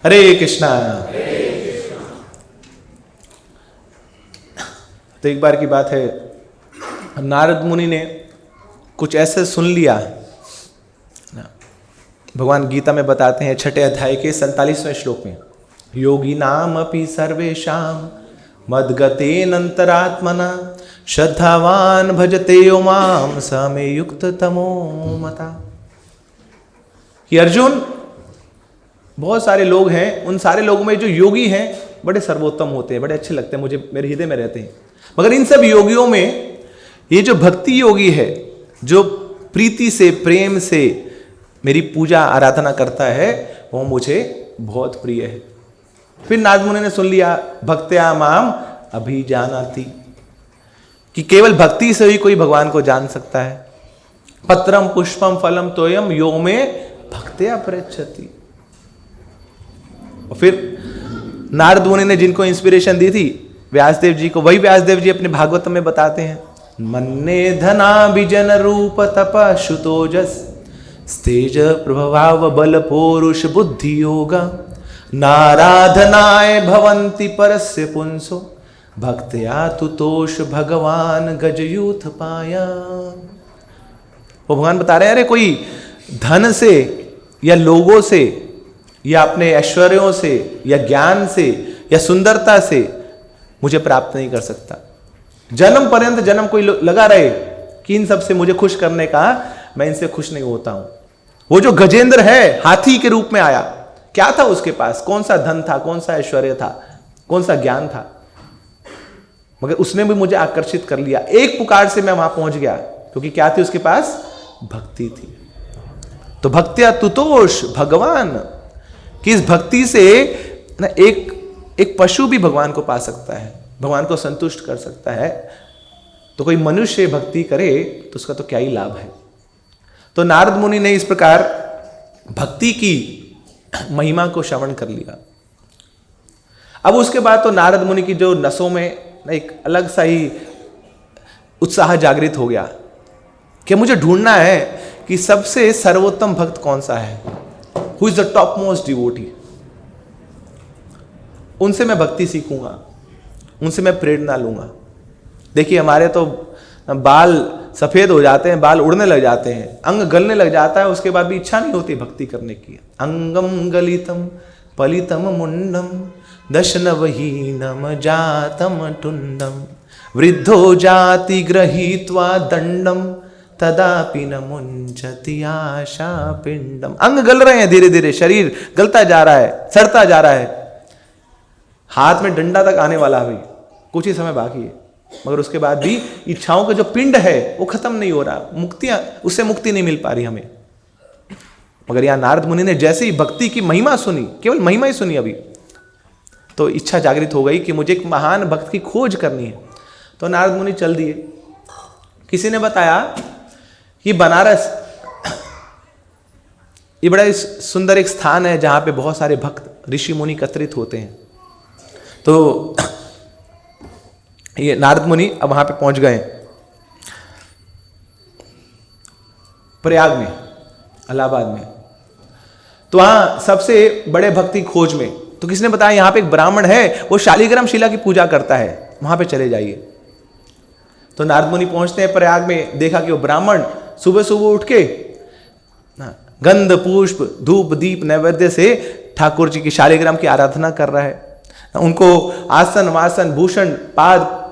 हरे कृष्णा। तो एक बार की बात है, नारद मुनि ने कुछ ऐसे सुन लिया। भगवान गीता में बताते हैं 6 अध्याय के 47वें श्लोक में, योगी नाम अपि सर्वेषाम मद्गतेनंतरात्मना श्रद्धावान भजते यो माम स मे युक्त तमो मता। कि अर्जुन, बहुत सारे लोग हैं, उन सारे लोगों में जो योगी हैं बड़े सर्वोत्तम होते हैं, बड़े अच्छे लगते हैं मुझे, मेरे हृदय में रहते हैं। मगर इन सब योगियों में ये जो भक्ति योगी है, जो प्रीति से प्रेम से मेरी पूजा आराधना करता है, वो मुझे बहुत प्रिय है। फिर नारद मुनि ने सुन लिया, भक्त्या माम अभिजानाति, कि केवल भक्ति से ही कोई भगवान को जान सकता है। पत्रम पुष्पम फलम तोयम यो में भक्त्या पृच्छति। और फिर नारद मुनि ने जिनको इंस्पिरेशन दी थी व्यासदेव जी को, वही व्यासदेव जी अपने भागवत में बताते हैं, मन्ने धना विजन रूप तप शुतोजस स्तेज प्रभाव बल पौरुष बुद्धि योगा नाराधनाय भवन्ति परस्य पुंसो भक्त्या तुतोष भगवान गजयूथ पाया। वो भगवान बता रहे हैं, अरे कोई धन से या लोगों से या अपने ऐश्वर्यों से या ज्ञान से या सुंदरता से मुझे प्राप्त नहीं कर सकता। जन्म पर्यंत जन्म कोई लगा रहे कि इन सब से मुझे खुश करने का, मैं इनसे खुश नहीं होता हूं। वो जो गजेंद्र है, हाथी के रूप में आया, क्या था उसके पास? कौन सा धन था, कौन सा ऐश्वर्य था, कौन सा ज्ञान था? मगर उसने भी मुझे आकर्षित कर लिया। एक पुकार से मैं वहां पहुंच गया, क्योंकि क्या थी उसके पास? भक्ति थी। तो भक्त्या तुतोष भगवान, कि इस भक्ति से ना एक पशु भी भगवान को पा सकता है, भगवान को संतुष्ट कर सकता है। तो कोई मनुष्य भक्ति करे तो उसका तो क्या ही लाभ है। तो नारद मुनि ने इस प्रकार भक्ति की महिमा को श्रवण कर लिया। अब उसके बाद तो नारद मुनि की जो नसों में एक अलग सा ही उत्साह जागृत हो गया कि मुझे ढूंढना है कि सबसे सर्वोत्तम भक्त कौन सा है, who is the top most devotee. उनसे मैं भक्ति सीखूंगा, उनसे मैं प्रेरणा लूंगा। देखिए हमारे तो बाल सफेद हो जाते हैं, बाल उड़ने लग जाते हैं, अंग गलने लग जाता है, उसके बाद भी इच्छा नहीं होती भक्ति करने की। अंगम गलितम पलितम मुंडम दशनवहीनम जातम टुंडम वृद्धो जाति गृहीत्वा दंडम तदापि न मुंचति आशा पिंडम। अंग गल रहे हैं, धीरे धीरे शरीर गलता जा रहा है, सड़ता जा रहा है, हाथ में डंडा तक आने वाला है, कुछ ही समय बाकी है। मगर उसके बाद भी इच्छाओं का जो पिंड है वो खत्म नहीं हो रहा, उससे मुक्ति नहीं मिल पा रही हमें। मगर यहां नारद मुनि ने जैसे ही भक्ति की महिमा सुनी, केवल महिमा ही सुनी अभी, तो इच्छा जागृत हो गई कि मुझे एक महान भक्त की खोज करनी है। तो नारद मुनि चल दिए। किसी ने बताया कि बनारस ये बड़ा सुंदर एक स्थान है जहां पे बहुत सारे भक्त ऋषि मुनि एकत्रित होते हैं। तो ये नारद मुनि अब वहां पे पहुंच गए प्रयाग में, इलाहाबाद में। तो वहां सबसे बड़े भक्ति खोज में, तो किसने बताया यहां पे एक ब्राह्मण है, वो शालिग्राम शिला की पूजा करता है, वहां पे चले जाइए। तो नारद मुनि पहुंचते हैं प्रयाग में, देखा कि वो ब्राह्मण सुबह सुबह उठ के गंध पुष्प धूप दीप नैवेद्य से ठाकुर जी की शालिग्राम की आराधना कर रहा है। उनको आसन वासन भूषण पाद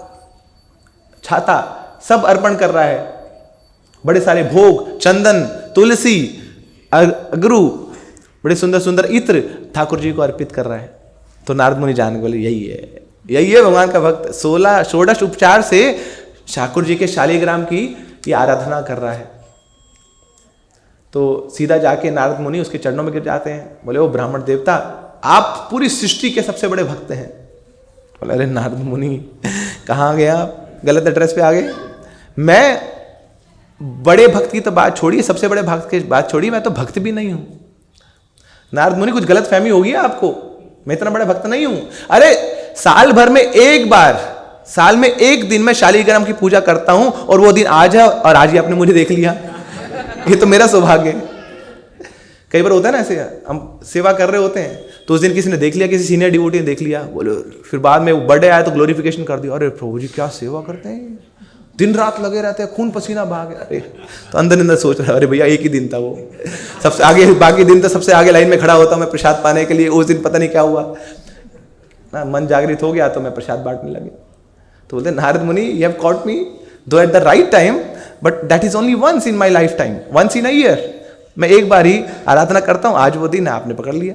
छाता सब अर्पण कर रहा है। बड़े सारे भोग, चंदन, तुलसी, अगरू, बड़े सुंदर सुंदर इत्र ठाकुर जी को अर्पित कर रहा है। तो नारद मुनि जान बोले यही है भगवान का भक्त, 16 षोडश उपचार से ठाकुर जी के शालिग्राम की ये आराधना कर रहा है। तो सीधा जाके नारद मुनि उसके चरणों में गिर जाते हैं, बोले ओ ब्राह्मण देवता, आप पूरी सृष्टि के सबसे बड़े भक्त हैं। बोले अरे नारद मुनि कहाँ गए आप, गलत एड्रेस पे आ गए। मैं बड़े भक्त की तो बात छोड़िए, सबसे बड़े भक्त की बात छोड़िए, मैं तो भक्त भी नहीं हूं। नारद मुनि कुछ गलत फहमी होगी आपको, मैं इतना बड़ा भक्त नहीं हूं। अरे साल भर में एक बार, साल में एक दिन मैं शालिग्राम की पूजा करता हूं, और वो दिन आज है, और आज ही आपने मुझे देख लिया, ये तो मेरा सौभाग्य है। कई बार होता है ना ऐसे, हम सेवा कर रहे होते हैं तो उस दिन किसी ने देख लिया, किसी सीनियर डिवोटी ने देख लिया, बोलो फिर बाद में बर्थडे आया तो ग्लोरिफिकेशन कर दिया, अरे प्रभु जी क्या सेवा करते हैं, दिन रात लगे रहते हैं, खून पसीना बहा गया। अरे तो अंदर अंदर सोच रहा है अरे भैया एक ही दिन था वो, सबसे आगे, बाकी दिन तो सबसे आगे लाइन में खड़ा होता हूँ मैं प्रसाद पाने के लिए, उस दिन पता नहीं क्या हुआ ना, मन जागृत हो गया तो मैं प्रसाद बांटने लगे। तो बोलते नारद मुनि you have caught me though at the right time but that is only once in my lifetime, once in a year, मैं एक बार ही आराधना करता हूँ, आज वो दिन है आपने पकड़ लिया,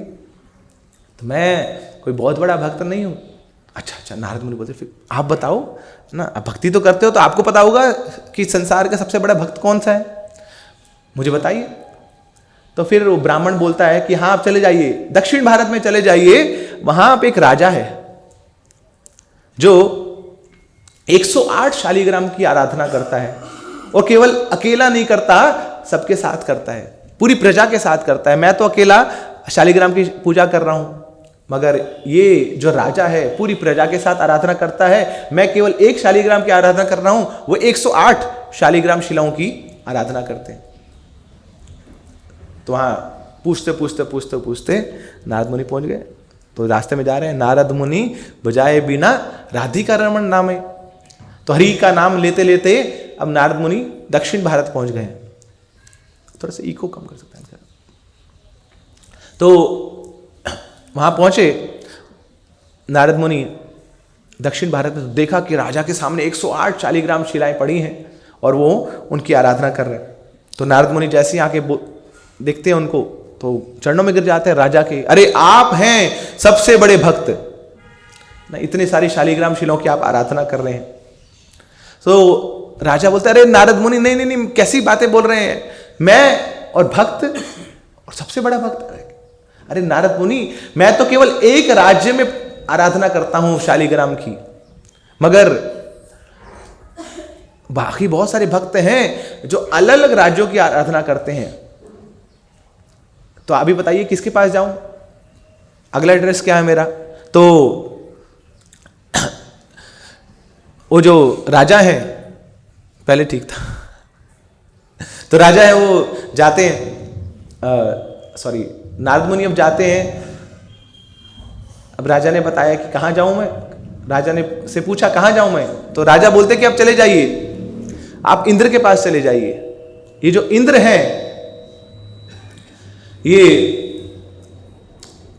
तो मैं कोई बहुत बड़ा भक्त नहीं हूँ। अच्छा नारद मुनि बोलते फिर आप बताओ ना, भक्ति तो करते हो तो आपको पता होगा कि संसार का सबसे बड़ा भक्त कौन सा है, मुझे बताइए। तो फिर वो ब्राह्मण बोलता है कि हाँ आप चले जाइए, दक्षिण भारत में चले जाइए, वहां पे एक राजा है जो 108 शालिग्राम की आराधना करता है, और केवल अकेला नहीं करता, सबके साथ करता है, पूरी प्रजा के साथ करता है। मैं तो अकेला शालिग्राम की पूजा कर रहा हूं, मगर ये जो राजा है पूरी प्रजा के साथ आराधना करता है, मैं केवल एक शालिग्राम की आराधना कर रहा हूं, वो 108 शालिग्राम शिलाओं की आराधना करते हैं। तो वहां पूछते पूछते पूछते पूछते नारद मुनि पहुंच गए, तो रास्ते में जा रहे हैं, नारद मुनि बजाए बिना राधिका रमण नामे, तो हरि का नाम लेते लेते अब नारद मुनि दक्षिण भारत पहुंच गए। थोड़ा सा इको कम कर सकते हैं। तो वहां पहुंचे नारद मुनि दक्षिण भारत में, तो देखा कि राजा के सामने 108 शालिग्राम शिलाएं पड़ी हैं और वो उनकी आराधना कर रहे हैं। तो नारद मुनि जैसे ही आके देखते हैं उनको तो चरणों में गिर जाते हैं राजा के, अरे आप हैं सबसे बड़े भक्त ना, इतनी सारी शालिग्राम शिलाओं की आप आराधना कर रहे हैं। तो राजा बोलता है अरे नारद मुनि नहीं नहीं नहीं, कैसी बातें बोल रहे हैं, मैं और भक्त और सबसे बड़ा भक्त, अरे नारद मुनि मैं तो केवल एक राज्य में आराधना करता हूं शालिग्राम की, मगर बाकी बहुत सारे भक्त हैं जो अलग अलग राज्यों की आराधना करते हैं। तो अभी बताइए किसके पास जाऊं, अगला एड्रेस क्या है मेरा। तो वो जो राजा है, पहले ठीक था, तो राजा है वो जाते हैं, सॉरी नारद मुनि अब जाते हैं। अब राजा ने बताया कि कहाँ जाऊं मैं, राजा ने से पूछा कहाँ जाऊं मैं, तो राजा बोलते कि आप चले जाइए, आप इंद्र के पास चले जाइए। ये जो इंद्र हैं ये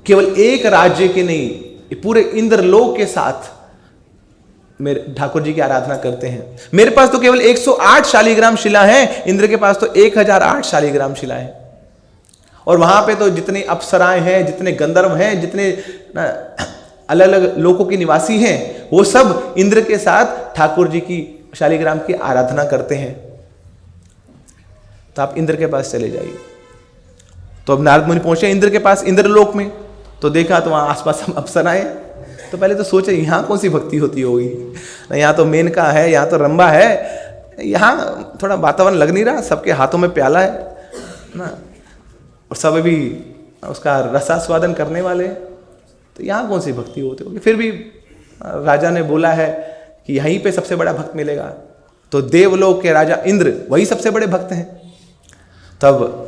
केवल एक राज्य के नहीं, ये पूरे इंद्रलोक के साथ मेरे ठाकुर जी की आराधना करते हैं। मेरे पास तो केवल 108 शालिग्राम शिला है, इंद्र के पास तो 1008 शालिग्राम शिला है। और वहां पे तो जितनी अप्सराएं हैं, जितने गंधर्व हैं, जितने अलग अलग लोकों के निवासी हैं, वो सब इंद्र के साथ ठाकुर जी की शालिग्राम की आराधना करते हैं। तो आप इंद्र के पास चले जाइए। तो अब नारद मुनि पहुंचे इंद्र के पास, इंद्रलोक में, तो देखा तो वहां आसपास अप्सराएं। तो पहले तो सोचे यहाँ कौन सी भक्ति होती होगी, यहाँ तो मेनका है, यहाँ तो रंभा है, यहाँ थोड़ा वातावरण लग नहीं रहा, सबके हाथों में प्याला है ना, और सब अभी उसका रसास्वादन करने वाले, तो यहाँ कौन सी भक्ति होती होगी। फिर भी राजा ने बोला है कि यहीं पे सबसे बड़ा भक्त मिलेगा, तो देवलोक के राजा इंद्र वही सबसे बड़े भक्त हैं। तब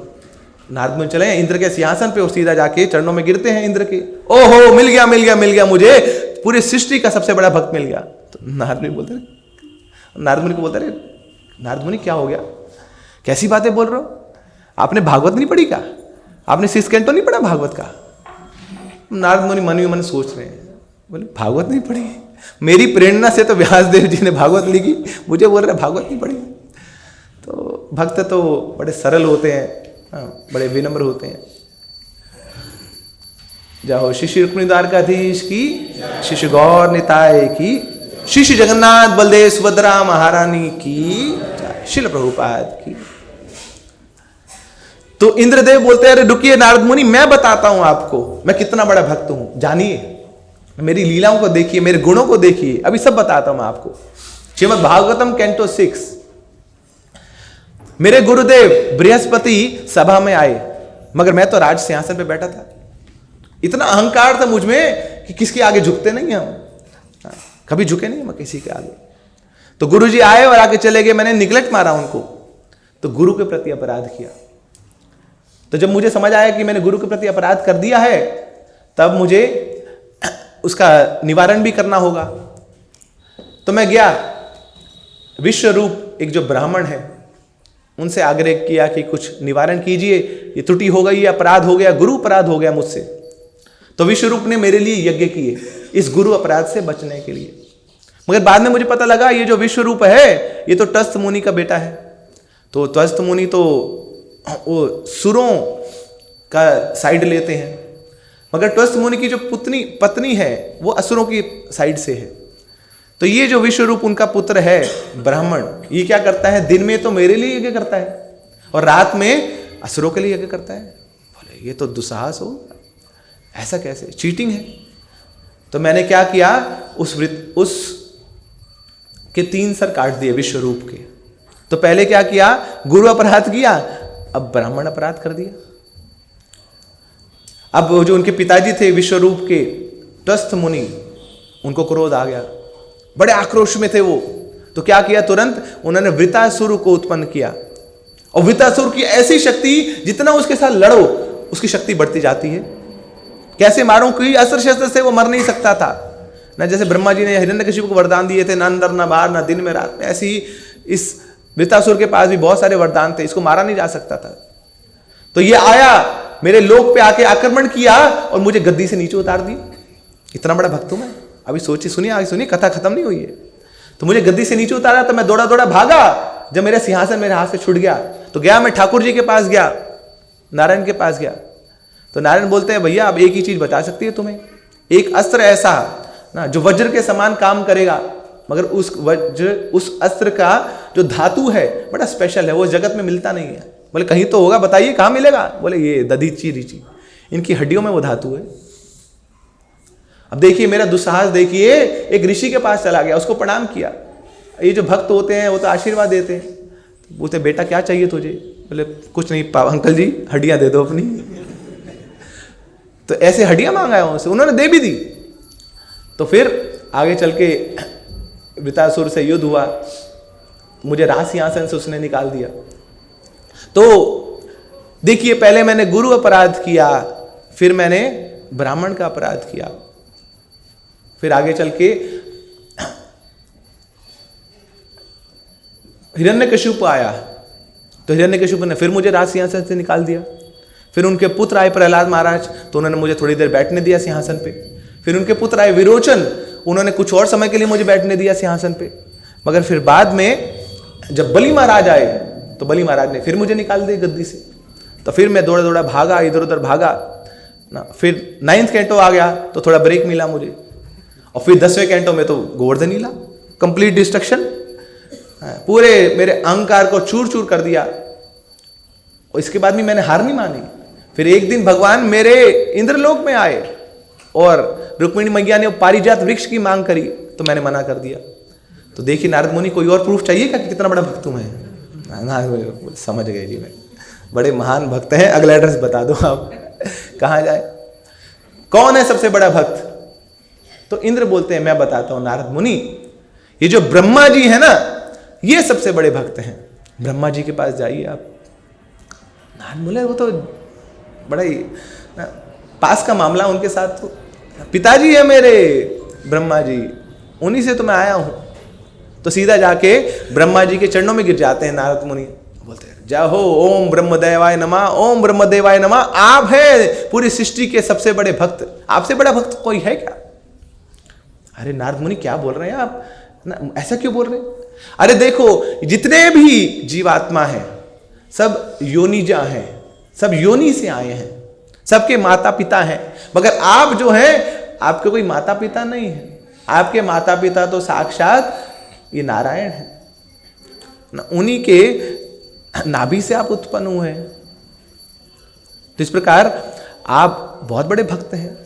नारद मुनि चले इंद्र के सिंहासन पे और सीधा जाके चरणों में गिरते हैं इंद्र के, ओहो मिल गया मिल गया मिल गया, मुझे पूरी सृष्टि का सबसे बड़ा भक्त मिल गया। तो नारद मुनि बोलते, नारद मुनि को बोलते रहे, नारद मुनि क्या हो गया, कैसी बातें बोल रहे हो, आपने भागवत नहीं पढ़ी क्या, आपने 6 कैंटो नहीं पढ़ा भागवत का। नारद मुनि मन ही मन सोच रहे हैं, बोले भागवत नहीं पढ़ी, मेरी प्रेरणा से तो व्यास देव जी ने भागवत लिखी, मुझे बोल रहे भागवत नहीं पढ़ी। तो भक्त तो बड़े सरल होते हैं, बड़े विनम्र होते हैं। जाओ शिष्य रुक्मिणी द्वारकाधीश की, शिष्य गौर निताय की, शिष्य जगन्नाथ बलदेव सुभद्रा महारानी की, शिल प्रभुपाद की। तो इंद्रदेव बोलते हैं अरे रुकिए नारद मुनि, मैं बताता हूं आपको मैं कितना बड़ा भक्त हूं, जानिए मेरी लीलाओं को देखिए, मेरे गुणों को देखिए, अभी सब बताता हूं मैं आपको। श्रीमद् भागवतम कैंटो 6। मेरे गुरुदेव बृहस्पति सभा में आए, मगर मैं तो राज सिंहासन पे बैठा था, इतना अहंकार था मुझ में कि किसके आगे झुकते नहीं हम, कभी झुके नहीं मैं किसी के आगे। तो गुरुजी आए और आगे चले गए, मैंने निगलेक्ट मारा उनको, तो गुरु के प्रति अपराध किया। तो जब मुझे समझ आया कि मैंने गुरु के प्रति अपराध कर दिया है, तब मुझे उसका निवारण भी करना होगा। तो मैं गया, विश्व रूप एक जो ब्राह्मण है उनसे आग्रह किया कि कुछ निवारण कीजिए, ये त्रुटि हो गई, ये अपराध हो गया, गुरु अपराध हो गया मुझसे। तो विश्व रूप ने मेरे लिए यज्ञ किए इस गुरु अपराध से बचने के लिए। मगर बाद में मुझे पता लगा ये जो विश्व रूप है ये तो टस्थ मुनि का बेटा है। तो टस्थ मुनि तो वो सुरों का साइड लेते हैं, मगर टस्थ मुनि की जो पत्नी है वो असुरों की साइड से है। तो ये जो विश्व रूप उनका पुत्र है ब्राह्मण, ये क्या करता है, दिन में तो मेरे लिए यज्ञ करता है और रात में असुरों के लिए यज्ञ करता है। बोले ये तो दुस्साहस हो, ऐसा कैसे, चीटिंग है। तो मैंने क्या किया, उस के 3 सर काट दिए विश्व रूप के। तो पहले क्या किया, गुरु अपराध किया, अब ब्राह्मण अपराध कर दिया। अब जो उनके पिताजी थे विश्व रूप के टस्थ मुनि, उनको क्रोध आ गया, बड़े आक्रोश में थे वो। तो क्या किया, तुरंत उन्होंने वृतासुर को उत्पन्न किया। और वृतासुर की ऐसी शक्ति, जितना उसके साथ लड़ो उसकी शक्ति बढ़ती जाती है। कैसे मारूं, कोई अस्त्र शस्त्र से वो मर नहीं सकता था ना। जैसे ब्रह्मा जी ने हिरण्यकशिपु को वरदान दिए थे, ना अंदर ना बाहर, ना दिन में रात में, ऐसे ही इस वृतासुर के पास भी बहुत सारे वरदान थे, इसको मारा नहीं जा सकता था। तो ये आया, मेरे लोक पे आके आक्रमण किया और मुझे गद्दी से नीचे उतार दिया। इतना बड़ा भक्त हूं मैं। अभी सोचिए, सुनिए, आगे सुनिए, कथा खत्म नहीं हुई है। तो मुझे गद्दी से नीचे उतारा, तो मैं दौड़ा दौड़ा भागा। जब मेरा सिंहासन मेरे हाथ से छूट गया तो गया मैं ठाकुर जी के पास गया, नारायण के पास गया। तो नारायण बोलते हैं, भैया अब एक ही चीज बता सकती है तुम्हें, एक अस्त्र ऐसा ना जो वज्र के समान काम करेगा, मगर उस अस्त्र का जो धातु है बड़ा स्पेशल है, वो जगत में मिलता नहीं है। बोले कहीं तो होगा, बताइए कहाँ मिलेगा। बोले ये दधीची ऋचि, इनकी हड्डियों में वो धातु है। अब देखिए मेरा दुस्साहस देखिए, एक ऋषि के पास चला गया, उसको प्रणाम किया। ये जो भक्त होते हैं वो तो आशीर्वाद देते हैं। बोलते बेटा क्या चाहिए तुझे। बोले कुछ नहीं अंकल जी, हड्डियां दे दो अपनी। तो ऐसे हड्डियां मांगा उनसे, उन्होंने दे भी दी। तो फिर आगे चल के वृतासुर से युद्ध हुआ, मुझे राज सिंहासन से उसने निकाल दिया। तो देखिए पहले मैंने गुरु अपराध किया, फिर मैंने ब्राह्मण का अपराध किया, फिर आगे चल के हिरण्यकशिपु आया। तो हिरण्यकशिपु ने फिर मुझे राज सिंहासन से निकाल दिया। फिर उनके पुत्र आए प्रहलाद महाराज, तो उन्होंने मुझे थोड़ी देर बैठने दिया सिंहासन पे। फिर उनके पुत्र आए विरोचन, उन्होंने कुछ और समय के लिए मुझे बैठने दिया सिंहासन पे। मगर फिर बाद में जब बलि महाराज आए तो बलि महाराज ने फिर मुझे निकाल दिया गद्दी से। तो फिर मैं दौड़ा दौड़ा भागा, इधर उधर भागा ना। फिर 9th कैंटो आ गया तो थोड़ा ब्रेक मिला मुझे, और फिर 10वें कैंटो में तो गोवर्धन लीला, कंप्लीट डिस्ट्रक्शन, पूरे मेरे अहंकार को चूर चूर कर दिया। और इसके बाद भी मैंने हार नहीं मानी। फिर एक दिन भगवान मेरे इंद्रलोक में आए और रुक्मिणी मैया ने पारिजात वृक्ष की मांग करी, तो मैंने मना कर दिया। तो देखिए नारद मुनि, कोई और प्रूफ चाहिए क्या कि कितना बड़ा भक्त हूं मैं। समझ गए जी, मैं बड़े महान भक्त हैं। अगला एड्रेस बता दो आप, कहां जाए, कौन है सबसे बड़ा भक्त। तो इंद्र बोलते हैं, मैं बताता हूं नारद मुनि, ये जो ब्रह्मा जी है ना, ये सबसे बड़े भक्त हैं। ब्रह्मा जी के पास जाइए आप। नारद बोले वो तो बड़ा ही पास का मामला उनके साथ, तो पिताजी है मेरे ब्रह्मा जी, उन्हीं से तो मैं आया हूं। तो सीधा जाके ब्रह्मा जी के चरणों में गिर जाते हैं नारद मुनि, बोलते हैं जय हो, ओम ब्रह्मदेवाय नमः, ओम ब्रह्मदेवाय नमः। आप हैं पूरी सृष्टि के सबसे बड़े भक्त, आपसे बड़ा भक्त कोई है क्या। अरे नारद मुनि क्या बोल रहे हैं आप, ऐसा क्यों बोल रहे हैं। अरे देखो जितने भी जीवात्मा हैं सब योनिजा हैं, सब योनि से आए हैं, सबके माता पिता हैं। मगर आप जो हैं, आपके कोई माता पिता नहीं है, आपके माता पिता तो साक्षात ये नारायण है ना, उन्हीं के नाभि से आप उत्पन्न हुए हैं। तो इस प्रकार आप बहुत बड़े भक्त हैं।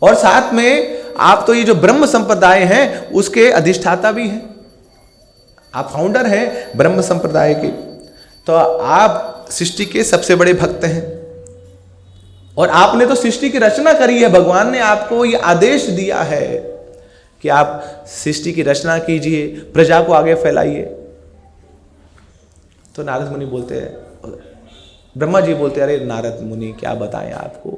और साथ में आप तो ये जो ब्रह्म संप्रदाय है उसके अधिष्ठाता भी हैं, आप फाउंडर हैं ब्रह्म संप्रदाय के। तो आप सृष्टि के सबसे बड़े भक्त हैं। और आपने तो सृष्टि की रचना करी है, भगवान ने आपको ये आदेश दिया है कि आप सृष्टि की रचना कीजिए, प्रजा को आगे फैलाइए। तो नारद मुनि बोलते हैं, ब्रह्मा जी बोलते अरे नारद मुनि क्या बताएं आपको,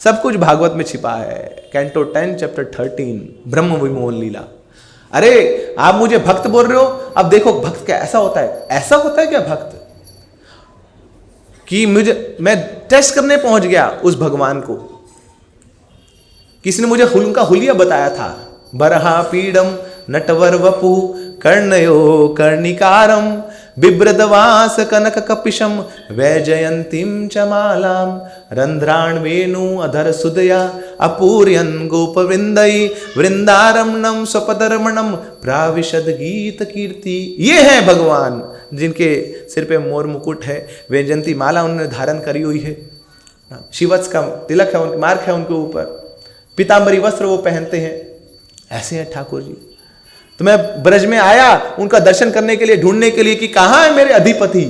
सब कुछ भागवत में छिपा है। कैंटो 10 चैप्टर 13 ब्रह्म विमोहन लीला। अरे आप मुझे भक्त बोल रहे हो, अब देखो भक्त क्या ऐसा होता है, ऐसा होता है क्या भक्त कि मैं टेस्ट करने पहुंच गया उस भगवान को। किसी ने मुझे उनका हुलिया बताया था, बरहा पीडम नटवर वपु कर्णयो कर्णिकारम बिभ्रदवास कनक कपिशम वैजयंतीम च मालाम रंध्राण वेणु अधर सुदया अपूर्यन गोपवृंदई वृंदारमणम स्वपदरमणम प्राविशद गीत कीर्ति। ये है भगवान जिनके सिर पे मोर मुकुट है, वैजयंती माला उन्होंने धारण करी हुई है, शिवत्स का तिलक है, उनके मार्क है उनके ऊपर, पीतांबरी वस्त्र वो पहनते हैं। ऐसे हैं ठाकुर जी। तो मैं ब्रज में आया उनका दर्शन करने के लिए, ढूंढने के लिए कि कहाँ है मेरे अधिपति,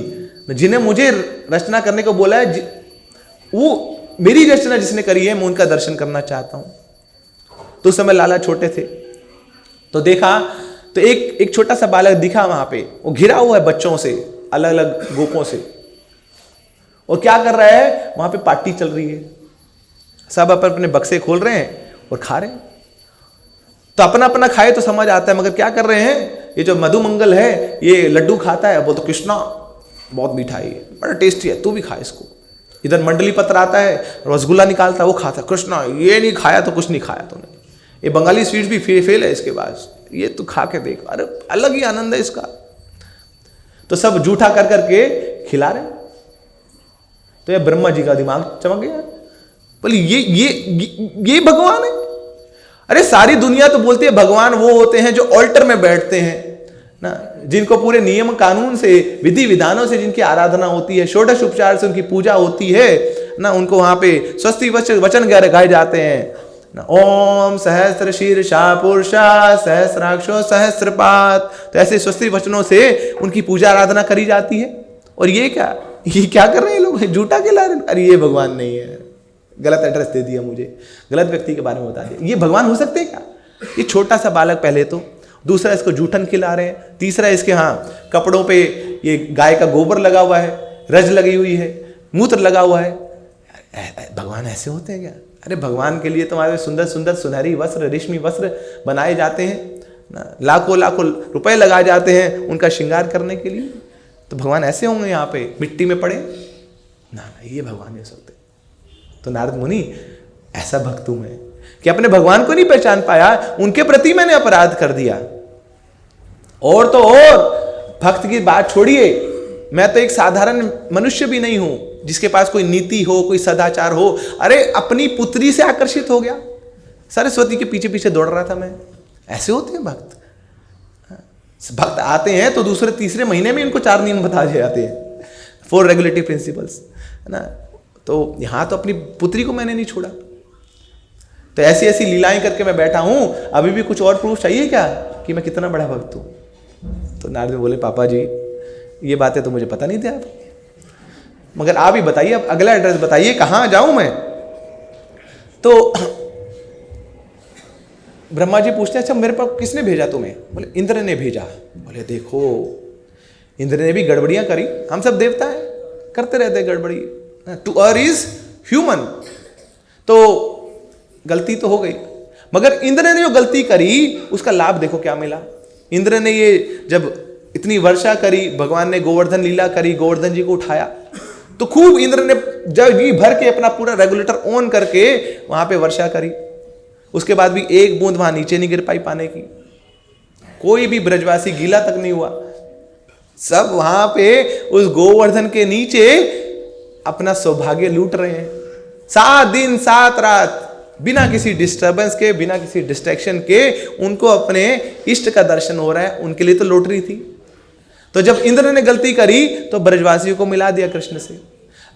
जिन्हें मुझे रचना करने को बोला है, वो मेरी रचना जिसने करी है, मैं उनका दर्शन करना चाहता हूं। तो उस समय लाला छोटे थे, तो देखा तो एक छोटा सा बालक दिखा वहां पे, वो घिरा हुआ है बच्चों से, अलग अलग गोपों से, और क्या कर रहा है, वहां पे पार्टी चल रही है, सब अपने बक्से खोल रहे हैं और खा रहे हैं। तो अपना अपना खाए तो समझ आता है, मगर क्या कर रहे हैं, ये जो मधुमंगल है ये लड्डू खाता है, बोल तो कृष्णा बहुत मीठा है, बड़ा टेस्टी है, तू भी खा इसको। इधर मंडली पत्र आता है, रसगुल्ला निकालता है, वो खाता है, कृष्णा ये नहीं खाया तो कुछ नहीं खाया तूने, ये बंगाली स्वीट भी फेल है इसके पास, ये तू खा के देख, अरे अलग ही आनंद है इसका। तो सब जूठा कर करके खिला रहे। तो ये ब्रह्मा जी का दिमाग चमक गया, बोले ये भगवान है। अरे सारी दुनिया तो बोलती है भगवान वो होते हैं जो ऑल्टर में बैठते हैं ना, जिनको पूरे नियम कानून से, विधि विधानों से जिनकी आराधना होती है, षोडश उपचार से उनकी पूजा होती है ना, उनको वहां पे स्वस्ति वचन गाए जाते हैं ना, ओम सहस्र शीर्षा पुरुषा सहस्राक्षो सहस्रपात। तो ऐसे स्वस्ति वचनों से उनकी पूजा आराधना करी जाती है। और ये क्या कर रहे हैं लोग, झूठा खिला रहे हैं। अरे ये भगवान नहीं है, गलत एड्रेस दे दिया मुझे, गलत व्यक्ति के बारे में बता दिया। ये भगवान हो सकते हैं क्या? ये छोटा सा बालक पहले तो, दूसरा इसको जूठन खिला रहे हैं, तीसरा इसके कपड़ों पे ये गाय का गोबर लगा हुआ है, रज लगी हुई है, मूत्र लगा हुआ है। भगवान ऐसे होते हैं क्या? अरे भगवान के लिए तुम्हारे सुंदर सुंदर सुनहरी वस्त्र, रेशमी वस्त्र बनाए जाते हैं ना, लाखों लाखों रुपए लगाए जाते हैं उनका श्रृंगार करने के लिए। तो भगवान ऐसे होंगे यहाँ पे मिट्टी में पड़े ना, ये भगवान नहीं हो सकते। तो नारद मुनि ऐसा भक्त हूं मैं कि अपने भगवान को नहीं पहचान पाया, उनके प्रति मैंने अपराध कर दिया। और तो और भक्त की बात छोड़िए, मैं तो एक साधारण मनुष्य भी नहीं हूं जिसके पास कोई नीति हो, कोई सदाचार हो। अरे अपनी पुत्री से आकर्षित हो गया, सरस्वती के पीछे पीछे दौड़ रहा था मैं। ऐसे होते हैं भक्त। भक्त आते हैं तो दूसरे तीसरे महीने में इनको 4 नियम बता जाते हैं, 4 रेगुलेटरी प्रिंसिपल्स, है ना। तो यहां तो अपनी पुत्री को मैंने नहीं छोड़ा। तो ऐसी ऐसी लीलाएं करके मैं बैठा हूं, अभी भी कुछ और प्रूफ चाहिए क्या कि मैं कितना बड़ा भक्त हूं? तो नारद बोले पापा जी ये बातें तो मुझे पता नहीं थी आप, मगर आप ही बताइए, अब अगला एड्रेस बताइए, कहां जाऊं मैं? तो ब्रह्मा जी पूछते हैं अच्छा मेरे पास किसने भेजा तुम्हें? बोले इंद्र ने भेजा। बोले देखो इंद्र ने भी गड़बड़ियां करी, हम सब देवता हैं, करते रहते गड़बड़ी। टू अर्न इज ह्यूमन, तो गलती तो हो गई, मगर इंद्र ने जो गलती करी उसका लाभ देखो क्या मिला। इंद्र ने ये जब इतनी वर्षा करी, भगवान ने गोवर्धन लीला करी, गोवर्धन जी को उठाया, तो खूब इंद्र ने जब जी भर के अपना पूरा रेगुलेटर ऑन करके वहां पे वर्षा करी। उसके बाद भी एक बूंद वहां नीचे नहीं गिर पाई पाने की, कोई भी ब्रजवासी गीला तक नहीं हुआ। सब वहां पे उस गोवर्धन के नीचे अपना सौभाग्य लूट रहे हैं, 7 दिन 7 रात बिना किसी डिस्टर्बेंस के, बिना किसी डिस्ट्रैक्शन के उनको अपने इष्ट का दर्शन हो रहा है। उनके लिए तो लॉटरी थी। तो जब इंद्र ने गलती करी तो ब्रजवासियों को मिला दिया कृष्ण से,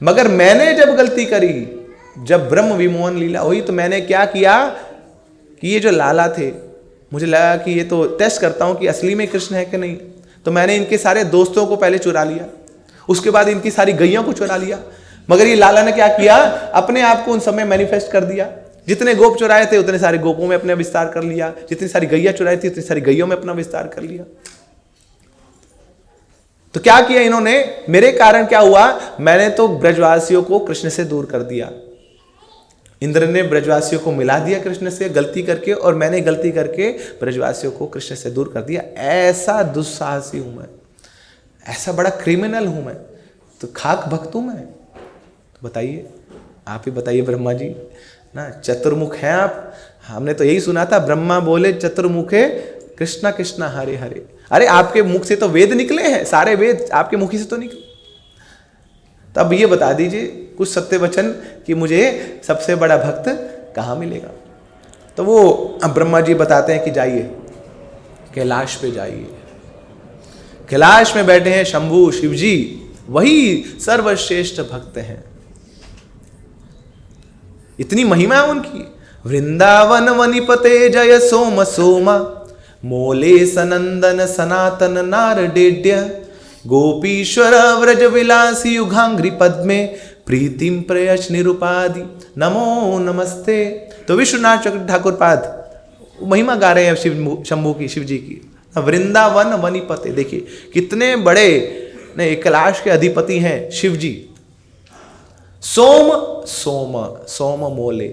मगर मैंने जब गलती करी, जब ब्रह्म विमोहन लीला हुई, तो मैंने क्या किया कि ये जो लाला थे, मुझे लगा कि ये तो टेस्ट करता हूं कि असली में कृष्ण है कि नहीं। तो मैंने इनके सारे दोस्तों को पहले चुरा लिया, उसके बाद इनकी सारी गैयों को चुरा लिया। मगर ये लाला ने क्या किया, अपने आप को उन समय मैनिफेस्ट कर दिया। जितने गोप चुराए थे उतने सारे गोपों में अपना विस्तार कर लिया, जितनी सारी गैया चुराई थी उतनी सारी गैयों में अपना विस्तार कर लिया। तो क्या किया इन्होंने, मेरे कारण क्या हुआ, मैंने तो ब्रजवासियों को कृष्ण से दूर कर दिया। इंद्र ने ब्रजवासियों को मिला दिया कृष्ण से गलती करके, और मैंने गलती करके ब्रजवासियों को कृष्ण से दूर कर दिया। ऐसा दुस्साहसी हूं मैं, ऐसा बड़ा क्रिमिनल हूं मैं, तो खाक भक्त हूं मैं। तो बताइए, आप ही बताइए ब्रह्मा जी ना, चतुर्मुख हैं आप। हमने तो यही सुना था, ब्रह्मा बोले चतुर्मुखे कृष्णा कृष्णा हरे हरे। अरे आपके मुख से तो वेद निकले हैं, सारे वेद आपके मुख ही से तो निकले। तो अब ये बता दीजिए कुछ सत्य वचन कि मुझे सबसे बड़ा भक्त कहाँ मिलेगा। तो वो अब ब्रह्मा जी बताते हैं कि जाइए कैलाश पे जाइए। कैलाश में बैठे हैं शंभु शिव जी, वही सर्वश्रेष्ठ भक्त हैं। इतनी महिमा है उनकी। वृंदावन वनिपते जय सोम सोमा, मोले सनंदन सनातन नारडेड्य, गोपीश्वर व्रज विलासी युगांग्री पद्मे, प्रीतिम प्रयश निरुपादि नमो नमस्ते। तो विश्वनाथ ठाकुर पाद महिमा गा रहे हैं शिव शंभू की, शिव जी की। वृंदावन वनिपते, देखिए कितने बड़े ने कैलाश के अधिपति हैं शिव जी। सोम सोम सोम मोले,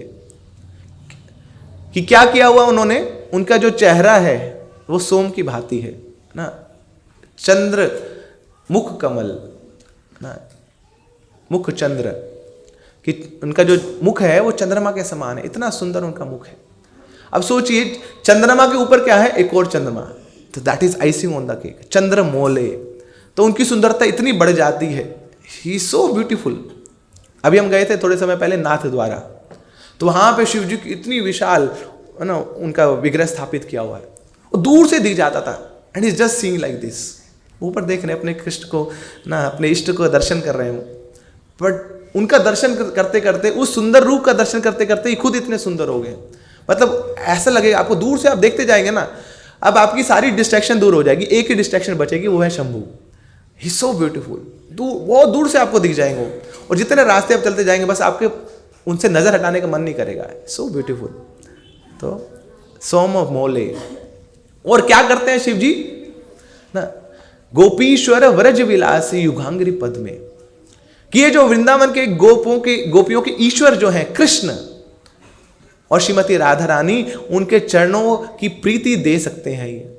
कि क्या किया हुआ उन्होंने, उनका जो चेहरा है वो सोम की भांति है ना, चंद्र मुख कमल ना, मुख चंद्र, कि उनका जो मुख है वो चंद्रमा के समान है, इतना सुंदर उनका मुख है। अब सोचिए चंद्रमा के ऊपर क्या है, एक और चंद्रमा, तो that is icing on the cake, चंद्र मोले। तो उनकी सुंदरता इतनी बढ़ जाती है, ही सो ब्यूटीफुल। अभी हम गए थे थोड़े समय पहले नाथ द्वारा, तो वहां पे शिव जी की इतनी विशाल है ना उनका विग्रह स्थापित किया हुआ है, वो दूर से दिख जाता था, and is just seeing like this. ऊपर देख रहे हैं अपने कृष्ण को ना, अपने इष्ट को दर्शन कर रहे हैं, बट उनका दर्शन करते करते, उस सुंदर रूप का दर्शन करते करते ही खुद इतने सुंदर हो गए। मतलब ऐसा लगेगा आपको, दूर से आप देखते जाएंगे ना, अब आपकी सारी डिस्ट्रैक्शन दूर हो जाएगी, एक ही डिस्ट्रैक्शन बचेगी, वो है शंभू। ही सो ब्यूटीफुल, बहुत दूर से आपको दिख जाएंगे, और जितने रास्ते आप चलते जाएंगे बस आपके उनसे नजर हटाने का मन नहीं करेगा। So beautiful. तो सोम मोले, और क्या करते हैं शिव जी ना, गोपीश्वर व्रज विलासी युगांग्री पद में, कि ये जो वृंदावन के गोपियों के ईश्वर जो हैं कृष्ण और श्रीमती राधा रानी, उनके चरणों की प्रीति दे सकते हैं ये।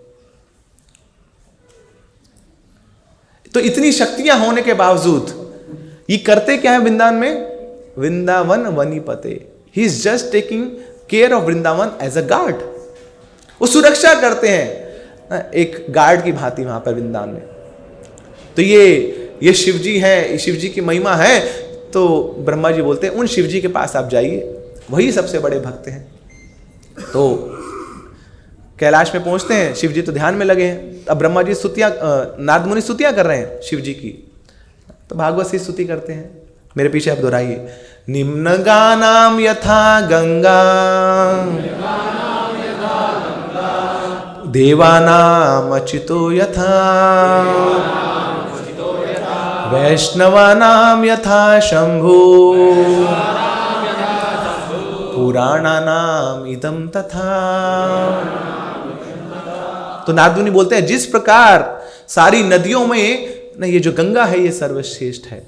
तो इतनी शक्तियां होने के बावजूद ये करते क्या है वृंदावन में, वृंदावन वनिपते, he is just taking care of Vrindavan as a guard. वो सुरक्षा करते हैं एक गार्ड की भांति वहां पर वृंदावन में। तो ये शिव जी है, शिव जी की महिमा है। तो ब्रह्मा जी बोलते हैं उन शिव जी के पास आप जाइए, वही सबसे बड़े भक्त हैं। तो कैलाश में पहुंचते हैं, शिव जी तो ध्यान में लगे हैं। अब ब्रह्मा जी स्तुतियां, नारद मुनि स्तुतियां कर रहे हैं शिव जी की, तो भागवत से स्तुति करते हैं। मेरे पीछे आप दोहराइए, निम्न गानाम यथा गंगा, देवानाम अच्युतो यथा, वैष्णवानाम यथा शंभो, पुराणानाम इदम तथा। तो नारद मुनि बोलते हैं जिस प्रकार सारी नदियों में ना ये जो गंगा है ये सर्वश्रेष्ठ है,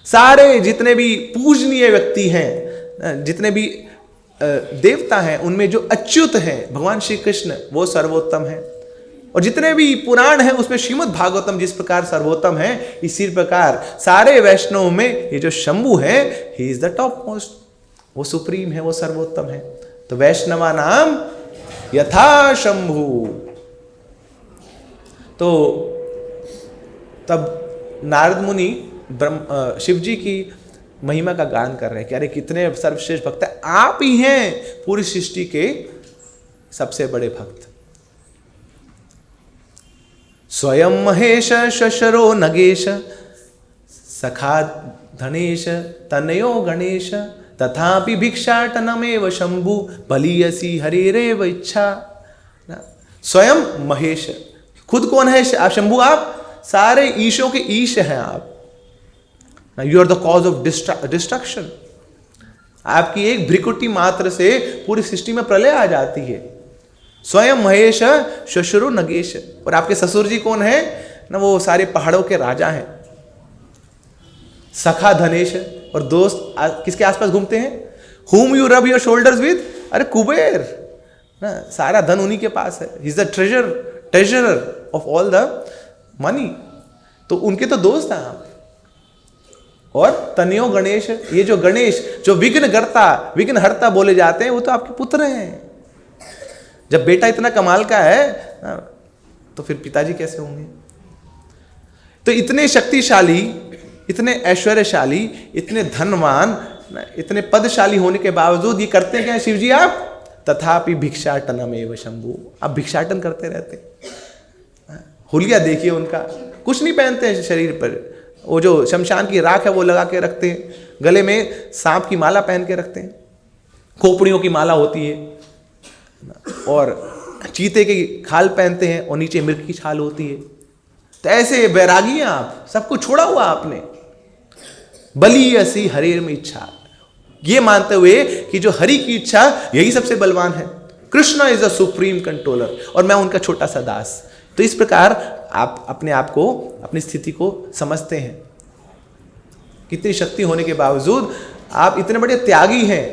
सारे जितने भी पूजनीय व्यक्ति हैं, जितने भी देवता हैं, उनमें जो अच्युत हैं भगवान श्री कृष्ण वो सर्वोत्तम है, और जितने भी पुराण हैं उसमें श्रीमद् भागवतम जिस प्रकार सर्वोत्तम है, इसी प्रकार सारे वैष्णव में ये जो शंभु है, he is the top most, वो सुप्रीम है, वो सर्वोत्तम है। तो वैष्णवा नाम यथा शंभु। तो तब नारद मुनि शिव जी की महिमा का गान कर रहे हैं कि अरे कितने सर्वश्रेष्ठ भक्त हैं, आप ही हैं पूरी सृष्टि के सबसे बड़े भक्त। स्वयं महेश शशरो नगेश, सखा धनेश तनयो गणेश, तथापि भिक्षाटनमेव शंभु, बलियसी हरेरेव इच्छा। स्वयं महेश, खुद कौन है आप शंभु? आप सारे ईशों के ईश हैं आप। You are the cause of destruction. आपकी एक भ्रिकुटी मात्र से पूरी सृष्टि में प्रलय आ जाती है। स्वयं महेश शशुरु नगेश, और आपके ससुर जी कौन है? ना, वो सारे पहाड़ों के राजा हैं। सखा धनेश और दोस्त किसके आसपास घूमते हैं? whom you rub your shoulders with, अरे कुबेर ना, सारा धन उन्हीं के पास है। he is the treasurer of all the money। तो उनके तो दोस्त हैं आप। और तनयो गणेश, ये जो गणेश जो विघ्न हरता बोले जाते हैं, वो तो आपके पुत्र हैं। जब बेटा इतना कमाल का है तो फिर पिताजी कैसे होंगे? तो इतने शक्तिशाली, इतने ऐश्वर्यशाली, इतने धनवान, इतने पदशाली होने के बावजूद ये करते क्या शिव जी आप? तथापि भिक्षाटनमेव शंभु, आप भिक्षाटन करते रहते। हुलिया देखिए उनका, कुछ नहीं पहनते हैं शरीर पर, वो जो शमशान की राख है वो लगा के रखते हैं, गले में सांप की माला पहन के रखते हैं, खोपड़ियों की माला होती है, और चीते की खाल पहनते हैं और नीचे मृग की छाल होती है। तो ऐसे बैरागी हैं आप, सब कुछ छोड़ा हुआ आपने। बलियसी हरेर में इच्छा, ये मानते हुए कि जो हरि की इच्छा यही सबसे बलवान है। Krishna is a supreme controller और मैं उनका छोटा सा दास। तो इस प्रकार आप अपने आप को, अपनी स्थिति को समझते हैं। कितनी शक्ति होने के बावजूद आप इतने बड़े त्यागी हैं।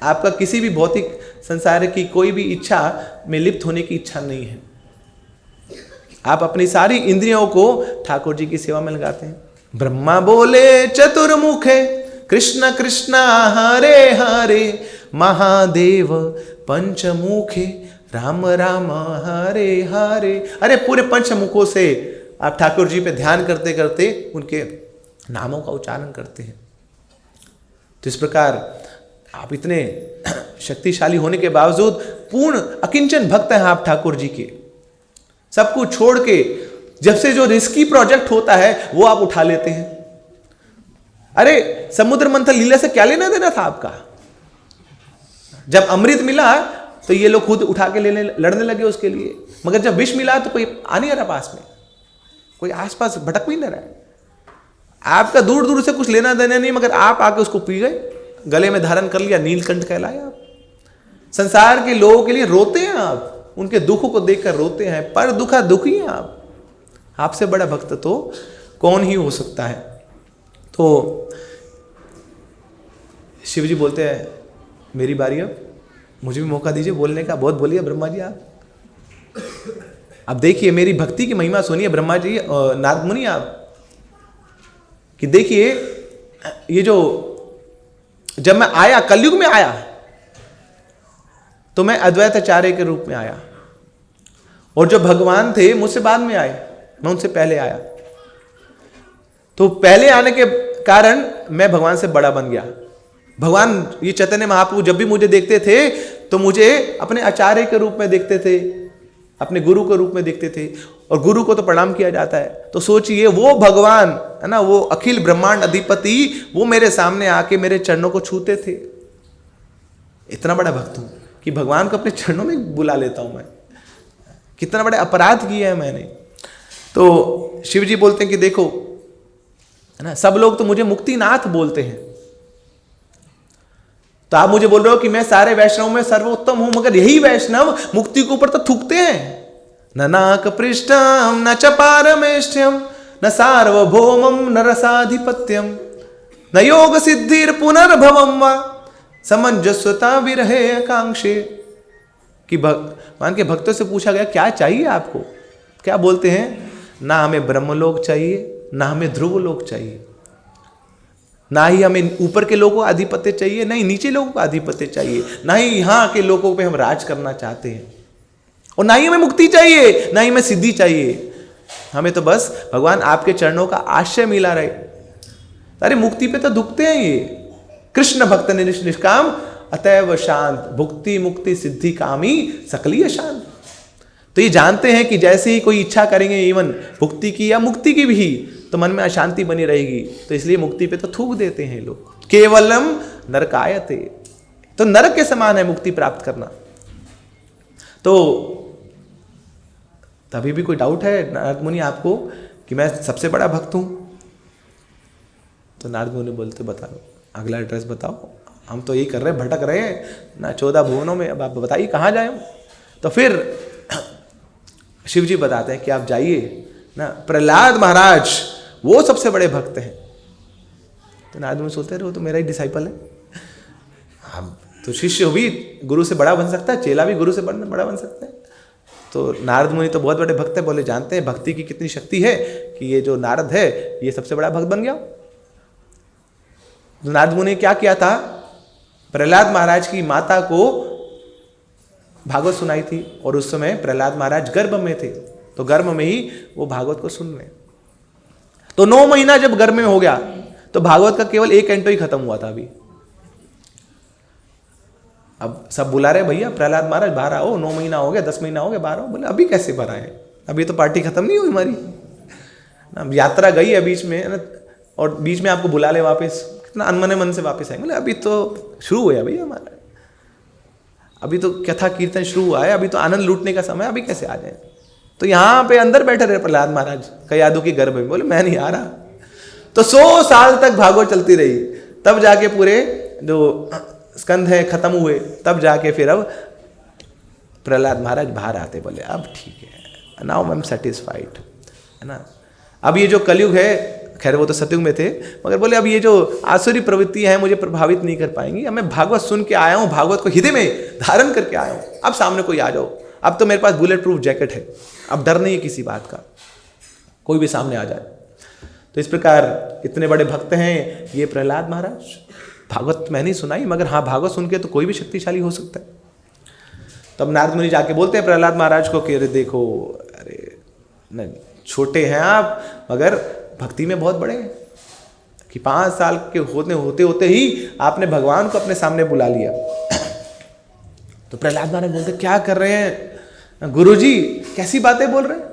आपका किसी भी भौतिक संसार की कोई भी इच्छा में लिप्त होने की इच्छा नहीं है। आप अपनी सारी इंद्रियों को ठाकुर जी की सेवा में लगाते हैं। ब्रह्मा बोले चतुर्मुखे, कृष्ण कृष्ण हरे हरे, महादेव पंचमुखे, राम राम हरे हरे। अरे पूरे पंचमुखों से आप ठाकुर जी पे ध्यान करते करते उनके नामों का उच्चारण करते हैं। तो इस प्रकार आप इतने शक्तिशाली होने के बावजूद पूर्ण अकिंचन भक्त हैं आप ठाकुर जी के। सब कुछ छोड़ के जब से जो रिस्की प्रोजेक्ट होता है वो आप उठा लेते हैं। अरे समुद्र मंथन लीला से क्या लेना देना था आपका? जब अमृत मिला तो ये लोग खुद उठा के लड़ने लगे उसके लिए, मगर जब विष मिला तो कोई आ नहीं रहा पास में, कोई आसपास भटक भी नहीं रहा है। आपका दूर दूर से कुछ लेना देना नहीं, मगर आप आके उसको पी गए, गले में धारण कर लिया, नीलकंठ कहलाए आप। संसार के लोगों के लिए रोते हैं आप, उनके दुखों को देखकर रोते हैं, पर दुखा दुखी हैं आप। आपसे बड़ा भक्त तो कौन ही हो सकता है। तो शिव जी बोलते हैं मेरी बारी, अब मुझे भी मौका दीजिए बोलने का। बहुत बोलिए ब्रह्मा जी आप। अब देखिए मेरी भक्ति की महिमा सुनिए ब्रह्मा जी, नारद मुनि आप, कि देखिए ये जो जब मैं आया, कलयुग में आया, तो मैं अद्वैताचार्य के रूप में आया, और जो भगवान थे मुझसे बाद में आए, मैं उनसे पहले आया। तो पहले आने के कारण मैं भगवान से बड़ा बन गया। भगवान ये चैतन्य महाप्रभु जब भी मुझे देखते थे तो मुझे अपने आचार्य के रूप में देखते थे, अपने गुरु के रूप में देखते थे, और गुरु को तो प्रणाम किया जाता है। तो सोचिए वो भगवान है ना, वो अखिल ब्रह्मांड अधिपति, वो मेरे सामने आके मेरे चरणों को छूते थे। इतना बड़ा भक्त हूं कि भगवान को अपने चरणों में बुला लेता हूं मैं। कितना बड़ा अपराध किया है मैंने। तो शिव जी बोलते हैं कि देखो है ना, सब लोग तो मुझे मुक्तिनाथ बोलते हैं, तो आप मुझे बोल रहे हो कि मैं सारे वैष्णव में सर्वोत्तम हूं, मगर यही वैष्णव मुक्ति के ऊपर तो थूकते हैं। न नाक पृष्ठम न च पारमेष्ठ्यम न सार्वभौमम न रसाधिपत्यम न योग सिद्धिर पुनर्भवम वा समंजस्वता विरहे आकांक्षे। कि भगवान के भक्तों से पूछा गया क्या चाहिए आपको? क्या बोलते हैं? ना हमें ब्रह्मलोक चाहिए, ना हमें ध्रुव लोक चाहिए, ना ही हमें ऊपर के लोगों को आधिपत्य चाहिए, ना ही नीचे लोगों को आधिपत्य चाहिए, ना ही यहाँ के लोगों पे हम राज करना चाहते हैं, और ना ही हमें मुक्ति चाहिए, ना ही हमें सिद्धि चाहिए। हमें तो बस भगवान आपके चरणों का आश्रय मिला रहे। अरे मुक्ति पे तो दुखते हैं ये। कृष्ण भक्त निष्काम अतएव शांत, भुक्ति मुक्ति सिद्धि कामी सकलीय शांत। तो ये जानते हैं कि जैसे ही कोई इच्छा करेंगे इवन भुक्ति की या मुक्ति की भी, तो मन में अशांति बनी रहेगी। तो इसलिए मुक्ति पे तो थूक देते हैं लोग। केवलम नरकायते, तो नरक के समान है मुक्ति प्राप्त करना। तो तभी भी कोई डाउट है नारद मुनि आपको कि मैं सबसे बड़ा भक्त हूं? तो नारद मुनि बोलते बता दो, अगला एड्रेस बताओ, हम तो यही कर रहे हैं, भटक रहे हैं ना 14 भुवनों में, अब आप बताइए कहाँ जाए। तो फिर शिव जी बताते हैं कि आप जाइए ना। प्रहलाद महाराज वो सबसे बड़े भक्त हैं। तो नारद मुनि सोचते हैं वो तो मेरा ही डिसाइपल है, हम तो शिष्य भी गुरु से बड़ा बन सकता है, चेला भी गुरु से बड़ा बन सकता है। तो नारद मुनि तो बहुत बड़े भक्त है, बोले जानते हैं भक्ति की कितनी शक्ति है कि ये जो नारद है ये सबसे बड़ा भक्त बन गया। तो नारद मुनि ने क्या किया था, प्रहलाद महाराज की माता को भागवत सुनाई थी और उस समय प्रहलाद महाराज गर्भ में थे, तो गर्भ में ही वो भागवत को सुन रहे। तो 9 महीना जब गर्भ में हो गया तो भागवत का केवल 1 कैंटो ही खत्म हुआ था। अभी अब सब बुला रहे भैया प्रहलाद महाराज बाहर आओ, 9 महीना हो गया, 10 महीना हो गया, बाहर आओ। बोले अभी कैसे बाहर आए, अभी तो पार्टी खत्म नहीं हुई हमारी, यात्रा गई है बीच में और बीच में आपको बुला ले वापस, कितना अनमने मन से वापस आएंगे। बोले अभी तो शुरू हुआ भैया हमारा, अभी तो कथा कीर्तन शुरू हुआ है, अभी तो आनंद लूटने का समय, अभी कैसे आ जाए। तो यहाँ पे अंदर बैठे रहे प्रहलाद महाराज कयादू के गर्भ में, बोले मैं नहीं आ रहा। तो 100 साल तक भागवत चलती रही, तब जाके पूरे जो स्कंद है खत्म हुए, तब जाके फिर अब प्रहलाद महाराज बाहर आते, बोले अब ठीक है, नाउ आई एम सेटिस्फाइड, है ना। अब ये जो कलयुग है, खैर वो तो सतयुग में थे, मगर बोले अब ये जो आसुरी प्रवृत्ति है मुझे प्रभावित नहीं कर पाएंगी, अब मैं भागवत सुन के आया हूँ, भागवत को हृदय में धारण करके आया हूँ, अब सामने कोई आ जाओ, अब तो मेरे पास बुलेट प्रूफ जैकेट है, अब डर नहीं है किसी बात का, कोई भी सामने आ जाए। तो इस प्रकार इतने बड़े भक्त हैं ये प्रहलाद महाराज। भागवत मैंने नहीं सुनाई, मगर हाँ भागवत सुन के तो कोई भी शक्तिशाली हो सकता है। तब नारद मुनि जाके बोलते हैं प्रहलाद महाराज को कि अरे देखो, अरे नहीं, छोटे हैं आप मगर भक्ति में बहुत बड़े हैं कि 5 साल के होते होते ही आपने भगवान को अपने सामने बुला लिया। तो प्रहलाद महाराज बोलते क्या कर रहे हैं गुरुजी, कैसी बातें बोल रहे हैं।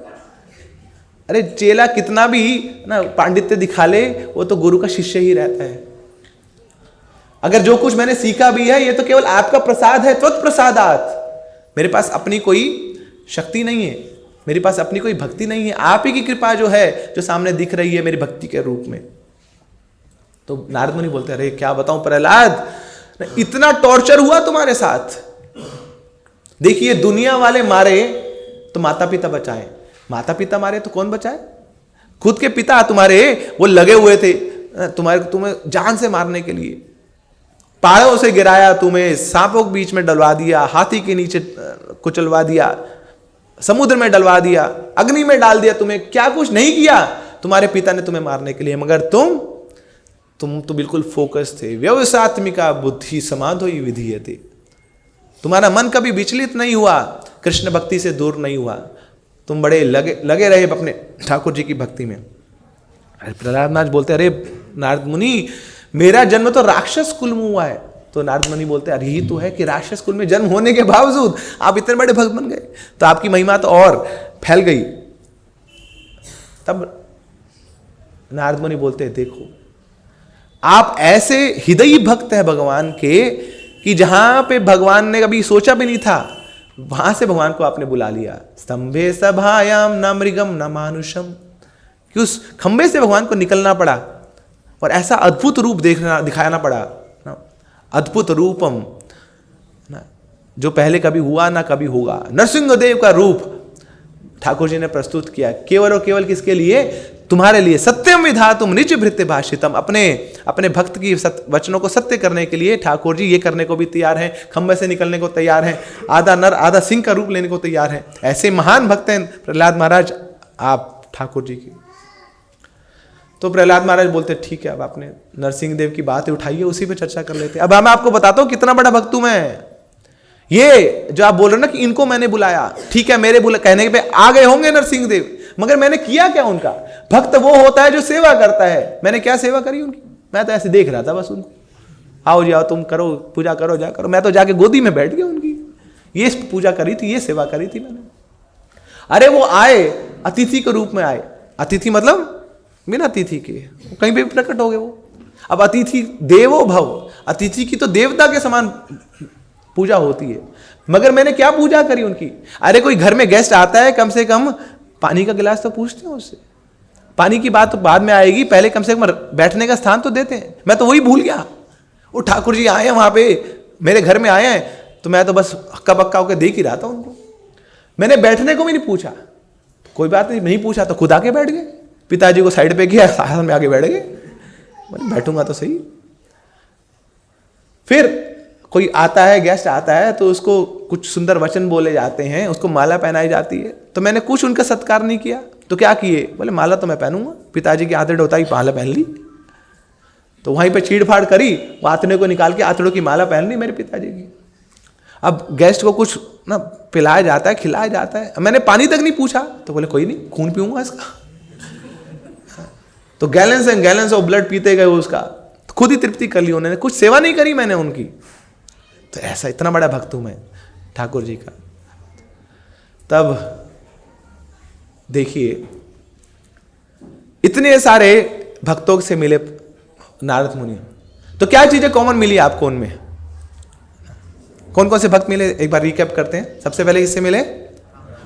अरे चेला कितना भी ना पांडित्य दिखा ले, वो तो गुरु का शिष्य ही रहता है। अगर जो कुछ मैंने सीखा भी है ये तो केवल आपका प्रसाद है, त्वत् प्रसादात। मेरे पास अपनी कोई शक्ति नहीं है, मेरे पास अपनी कोई भक्ति नहीं है, आप ही की कृपा जो है जो सामने दिख रही है मेरी भक्ति के रूप में। तो नारद मुनि बोलते अरे क्या बताऊं प्रहलाद, इतना टॉर्चर हुआ तुम्हारे साथ। देखिए दुनिया वाले मारे तो माता पिता बचाए, माता पिता मारे तो कौन बचाए। खुद के पिता तुम्हारे वो लगे हुए थे तुम्हें जान से मारने के लिए, पहाड़ों से गिराया तुम्हें, सांपों के बीच में डलवा दिया, हाथी के नीचे कुचलवा दिया, समुद्र में डलवा दिया, अग्नि में डाल दिया, तुम्हें क्या कुछ नहीं किया तुम्हारे पिता ने तुम्हें मारने के लिए, मगर तुम तो बिल्कुल फोकस थे। व्यवसात्मिका बुद्धि समाधि विधीयते, तुम्हारा मन कभी विचलित नहीं हुआ, कृष्ण भक्ति से दूर नहीं हुआ, तुम बड़े लगे रहे अपने ठाकुर जी की भक्ति में। प्रहलाद महाराज बोलते अरे नारद मुनि मेरा जन्म तो राक्षस कुल में हुआ है। तो नारद मुनि बोलते अरे यही तो है कि राक्षस कुल में जन्म होने के बावजूद आप इतने बड़े भक्त बन गए, तो आपकी महिमा तो और फैल गई। तब नारद मुनि बोलते देखो आप ऐसे हृदयी भक्त हैं भगवान के कि जहां पे भगवान ने कभी सोचा भी नहीं था वहां से भगवान को आपने बुला लिया। स्तंभे सभायाम न मृगम न मानुषम, कि उस खंबे से भगवान को निकलना पड़ा और ऐसा अद्भुत रूप दिखाना पड़ा ना, अद्भुत रूपम ना, जो पहले कभी हुआ ना कभी होगा। नरसिंहदेव का रूप ठाकुर जी ने प्रस्तुत किया केवल और केवल किसके लिए, तुम्हारे लिए। सत्यम विधातुम निज भृत्य भाषितम, अपने भक्त की वचनों को सत्य करने के लिए ठाकुर जी ये करने को भी तैयार हैं, खंबे से निकलने को तैयार हैं, आधा नर आधा सिंह का रूप लेने को तैयार हैं। ऐसे महान भक्त हैं प्रहलाद महाराज आप ठाकुर जी की। तो प्रहलाद महाराज बोलते ठीक है, अब आपने नरसिंह देव की बात उठाइए, उसी पे चर्चा कर लेते। अब मैं आपको बताता हूं कितना बड़ा भक्त हूं मैं। ये जो आप बोल रहे हो ना कि इनको मैंने बुलाया, ठीक है मेरे कहने पे आ गए होंगे नरसिंह देव, मगर मैंने किया क्या उनका। भक्त वो होता है जो सेवा करता है, मैंने क्या सेवा करी उनकी, मैं तो ऐसे देख रहा था बस उनको, आओ जी आओ तुम करो पूजा करो जा करो, मैं तो जाके गोदी में बैठ गया उनकी, ये पूजा करी थी, ये सेवा करी थी मैंने। अरे वो आए अतिथि के रूप में आए, अतिथि मतलब बिना अतिथि के कहीं भी प्रकट हो गए वो। अब अतिथि देवो भव, अतिथि की तो देवता के समान पूजा होती है, मगर मैंने क्या पूजा करी उनकी। अरे कोई घर में गेस्ट आता है कम से कम पानी का गिलास तो पूछते हैं उससे, पानी की बात तो बाद में आएगी, पहले कम से कम बैठने का स्थान तो देते हैं। मैं तो वही भूल गया, वो ठाकुर जी आए हैं वहां पे मेरे घर में आए हैं, तो मैं तो बस हक्का बक्का होकर देख ही रहा था उनको, मैंने बैठने को भी नहीं पूछा। कोई बात नहीं पूछा तो खुद आके बैठ गए, पिताजी को साइड पे किया, आसन में आके बैठ गए। मैंने बैठूंगा तो सही। फिर कोई आता है, गेस्ट आता है, तो उसको कुछ सुंदर वचन बोले जाते हैं, उसको माला पहनाई जाती है। तो मैंने कुछ उनका सत्कार नहीं किया, तो क्या किए, बोले माला तो मैं पहनूंगा। पिताजी की आंतड़े होता ही माला पहन ली। तो वहीं पे चीड़ फाड़ करी, आंतड़े को निकाल के आंतड़ों की माला पहन ली मेरे पिताजी की। अब गेस्ट को कुछ ना पिलाया जाता है, खिलाया जाता है। मैंने पानी तक नहीं पूछा, तो बोले कोई नहीं, खून पीऊंगा इसका। तो gallons and gallons of blood पीते गए उसका, तो खुद ही तृप्ति कर ली उन्होंने, कुछ सेवा नहीं करी मैंने उनकी। तो ऐसा इतना बड़ा भक्त हूं मैं ठाकुर जी का। तब देखिए इतने सारे भक्तों से मिले नारद मुनि, तो क्या चीजें कॉमन मिली आपको उनमें? कौन कौन से भक्त मिले, एक बार रिकैप करते हैं। सबसे पहले किससे मिले?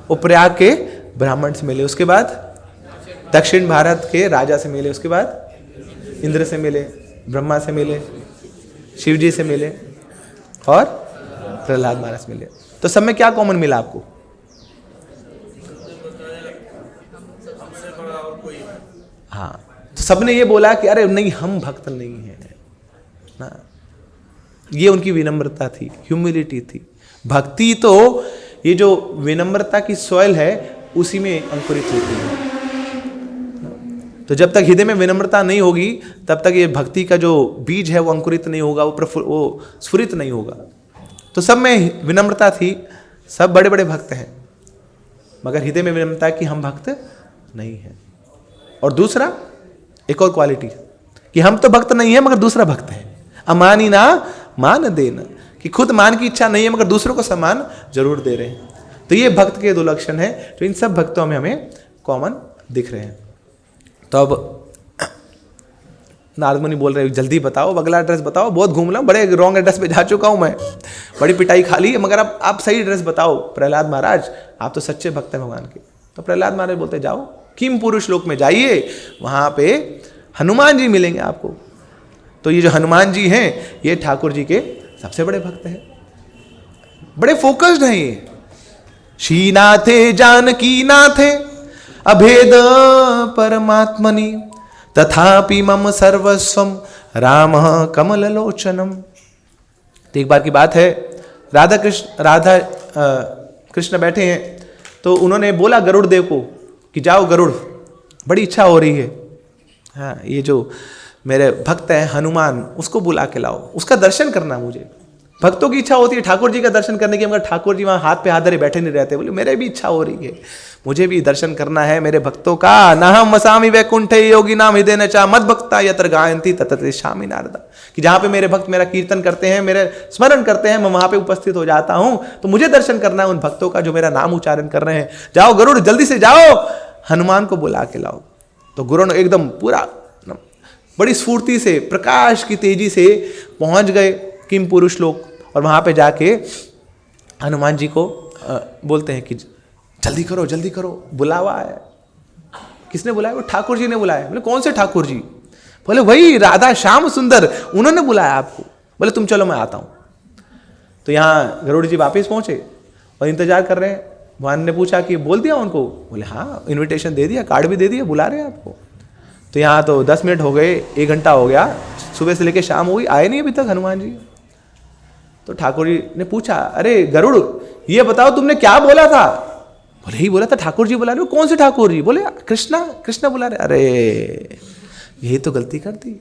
वो प्रयाग के ब्राह्मण से मिले, उसके बाद दक्षिण भारत के राजा से मिले, उसके बाद इंद्र से मिले, ब्रह्मा से मिले, शिव जी से मिले और प्रहलाद महाराज से मिले। तो सब में क्या कॉमन मिला आपको? हाँ, तो सबने ये बोला कि अरे नहीं, हम भक्त नहीं हैं ना। ये उनकी विनम्रता थी, ह्यूमिलिटी थी। भक्ति तो ये जो विनम्रता की सॉइल है उसी में अंकुरित होती है। तो जब तक हृदय में विनम्रता नहीं होगी तब तक ये भक्ति का जो बीज है वो अंकुरित नहीं होगा, वो स्फुरित नहीं होगा। तो सब में विनम्रता थी, सब बड़े बड़े भक्त हैं, मगर हृदय में विनम्रता कि हम भक्त नहीं हैं। और दूसरा एक और क्वालिटी कि हम तो भक्त नहीं है मगर दूसरा भक्त है। अमानी ना मान देना, कि खुद मान की इच्छा नहीं है मगर दूसरों को सम्मान जरूर दे रहे हैं। तो ये भक्त के दो लक्षण हैं जो इन सब भक्तों में हमें कॉमन दिख रहे हैं। तो अब नारद मुनि बोल रहे हो जल्दी बताओ, अब अगला एड्रेस बताओ, बहुत घूम रहा हूं, बड़े रॉन्ग एड्रेस पे जा चुका हूं मैं, बड़ी पिटाई खा ली है, मगर अब आप सही एड्रेस बताओ प्रहलाद महाराज, आप तो सच्चे भक्त हैं भगवान के। तो प्रहलाद महाराज बोलते जाओ किम पुरुष लोक में जाइए, वहां पे हनुमान जी मिलेंगे आपको। तो ये जो हनुमान जी हैं ये ठाकुर जी के सबसे बड़े भक्त हैं, बड़े फोकस्ड हैं ये। श्रीनाथे जानकी नाथे अभेद परमात्मनि तथापि मम सर्वस्वम राम कमल लोचनम। तो एक बार की बात है, राधा कृष्ण बैठे हैं, तो उन्होंने बोला गरुड़ देव को कि जाओ गरुड़, बड़ी इच्छा हो रही है, हाँ ये जो मेरे भक्त हैं हनुमान उसको बुला के लाओ, उसका दर्शन करना मुझे। भक्तों की इच्छा होती है ठाकुर जी का दर्शन करने की, मगर ठाकुर जी वहाँ हाथ पे हाथ धरे बैठे नहीं रहते। बोले मेरे भी इच्छा हो रही है, मुझे भी दर्शन करना है मेरे भक्तों का। नाहम वसामि वैकुंठे योगी नाम हृदय न चा मद भक्ता यत्र गायन्ति तत्र शामि नारदा, कि जहाँ पे मेरे भक्त मेरा कीर्तन करते हैं, मेरे स्मरण करते हैं, मैं वहाँ पे उपस्थित हो जाता हूँ। तो मुझे दर्शन करना है उन भक्तों का जो मेरा नाम उच्चारण कर रहे हैं। जाओ गरुड़ जल्दी से जाओ, हनुमान को बुला के लाओ। तो गरुड़ एकदम पूरा बड़ी स्फूर्ति से प्रकाश की तेजी से पहुंच गए किम पुरुष लोक, और वहां पे जाके हनुमान जी को बोलते हैं कि जल्दी करो बुलावा है। किसने बुलाया? वो ठाकुर जी ने बुलाया। बोले कौन से ठाकुर जी? बोले वही राधा श्याम सुंदर, उन्होंने बुलाया आपको। बोले तुम चलो मैं आता हूं। तो यहाँ गरुड़ जी वापस पहुंचे और इंतजार कर रहे हैं। भगवान ने पूछा कि बोल दिया उनको? बोले हाँ, इन्विटेशन दे दिया, कार्ड भी दे दिया, बुला रहे हैं आपको। तो यहाँ तो 10 मिनट हो गए, 1 घंटा हो गया, सुबह से लेकर शाम हो गई, आए नहीं अभी तक हनुमान जी। तो ठाकुर जी ने पूछा अरे गरुड़ ये बताओ तुमने क्या बोला था? बोले ही बोला था ठाकुर जी बुला रहे हो। कौन से ठाकुर जी? बोले कृष्णा बुला रहे। अरे यही तो गलती कर दी।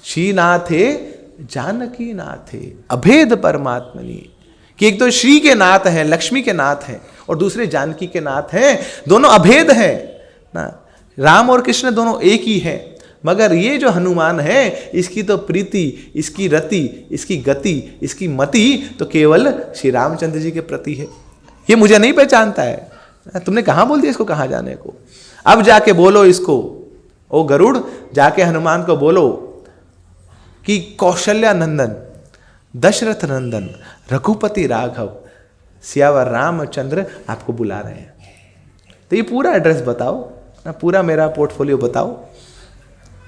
श्री नाथे जानकी नाथे अभेद परमात्मनि, कि एक तो श्री के नाथ हैं, लक्ष्मी के नाथ हैं, और दूसरे जानकी के नाथ हैं, दोनों अभेद हैं ना। राम और कृष्ण दोनों एक ही हैं, मगर ये जो हनुमान है इसकी तो प्रीति, इसकी रति, इसकी गति, इसकी मति तो केवल श्री रामचंद्र जी के प्रति है। ये मुझे नहीं पहचानता है। तुमने कहाँ बोल दिया इसको कहाँ जाने को? अब जाके बोलो इसको, ओ गरुड़ जाके हनुमान को बोलो कि कौशल्या नंदन, दशरथ नंदन, रघुपति राघव, सियावर रामचंद्र आपको बुला रहे हैं। तो ये पूरा एड्रेस बताओ ना, पूरा मेरा पोर्टफोलियो बताओ।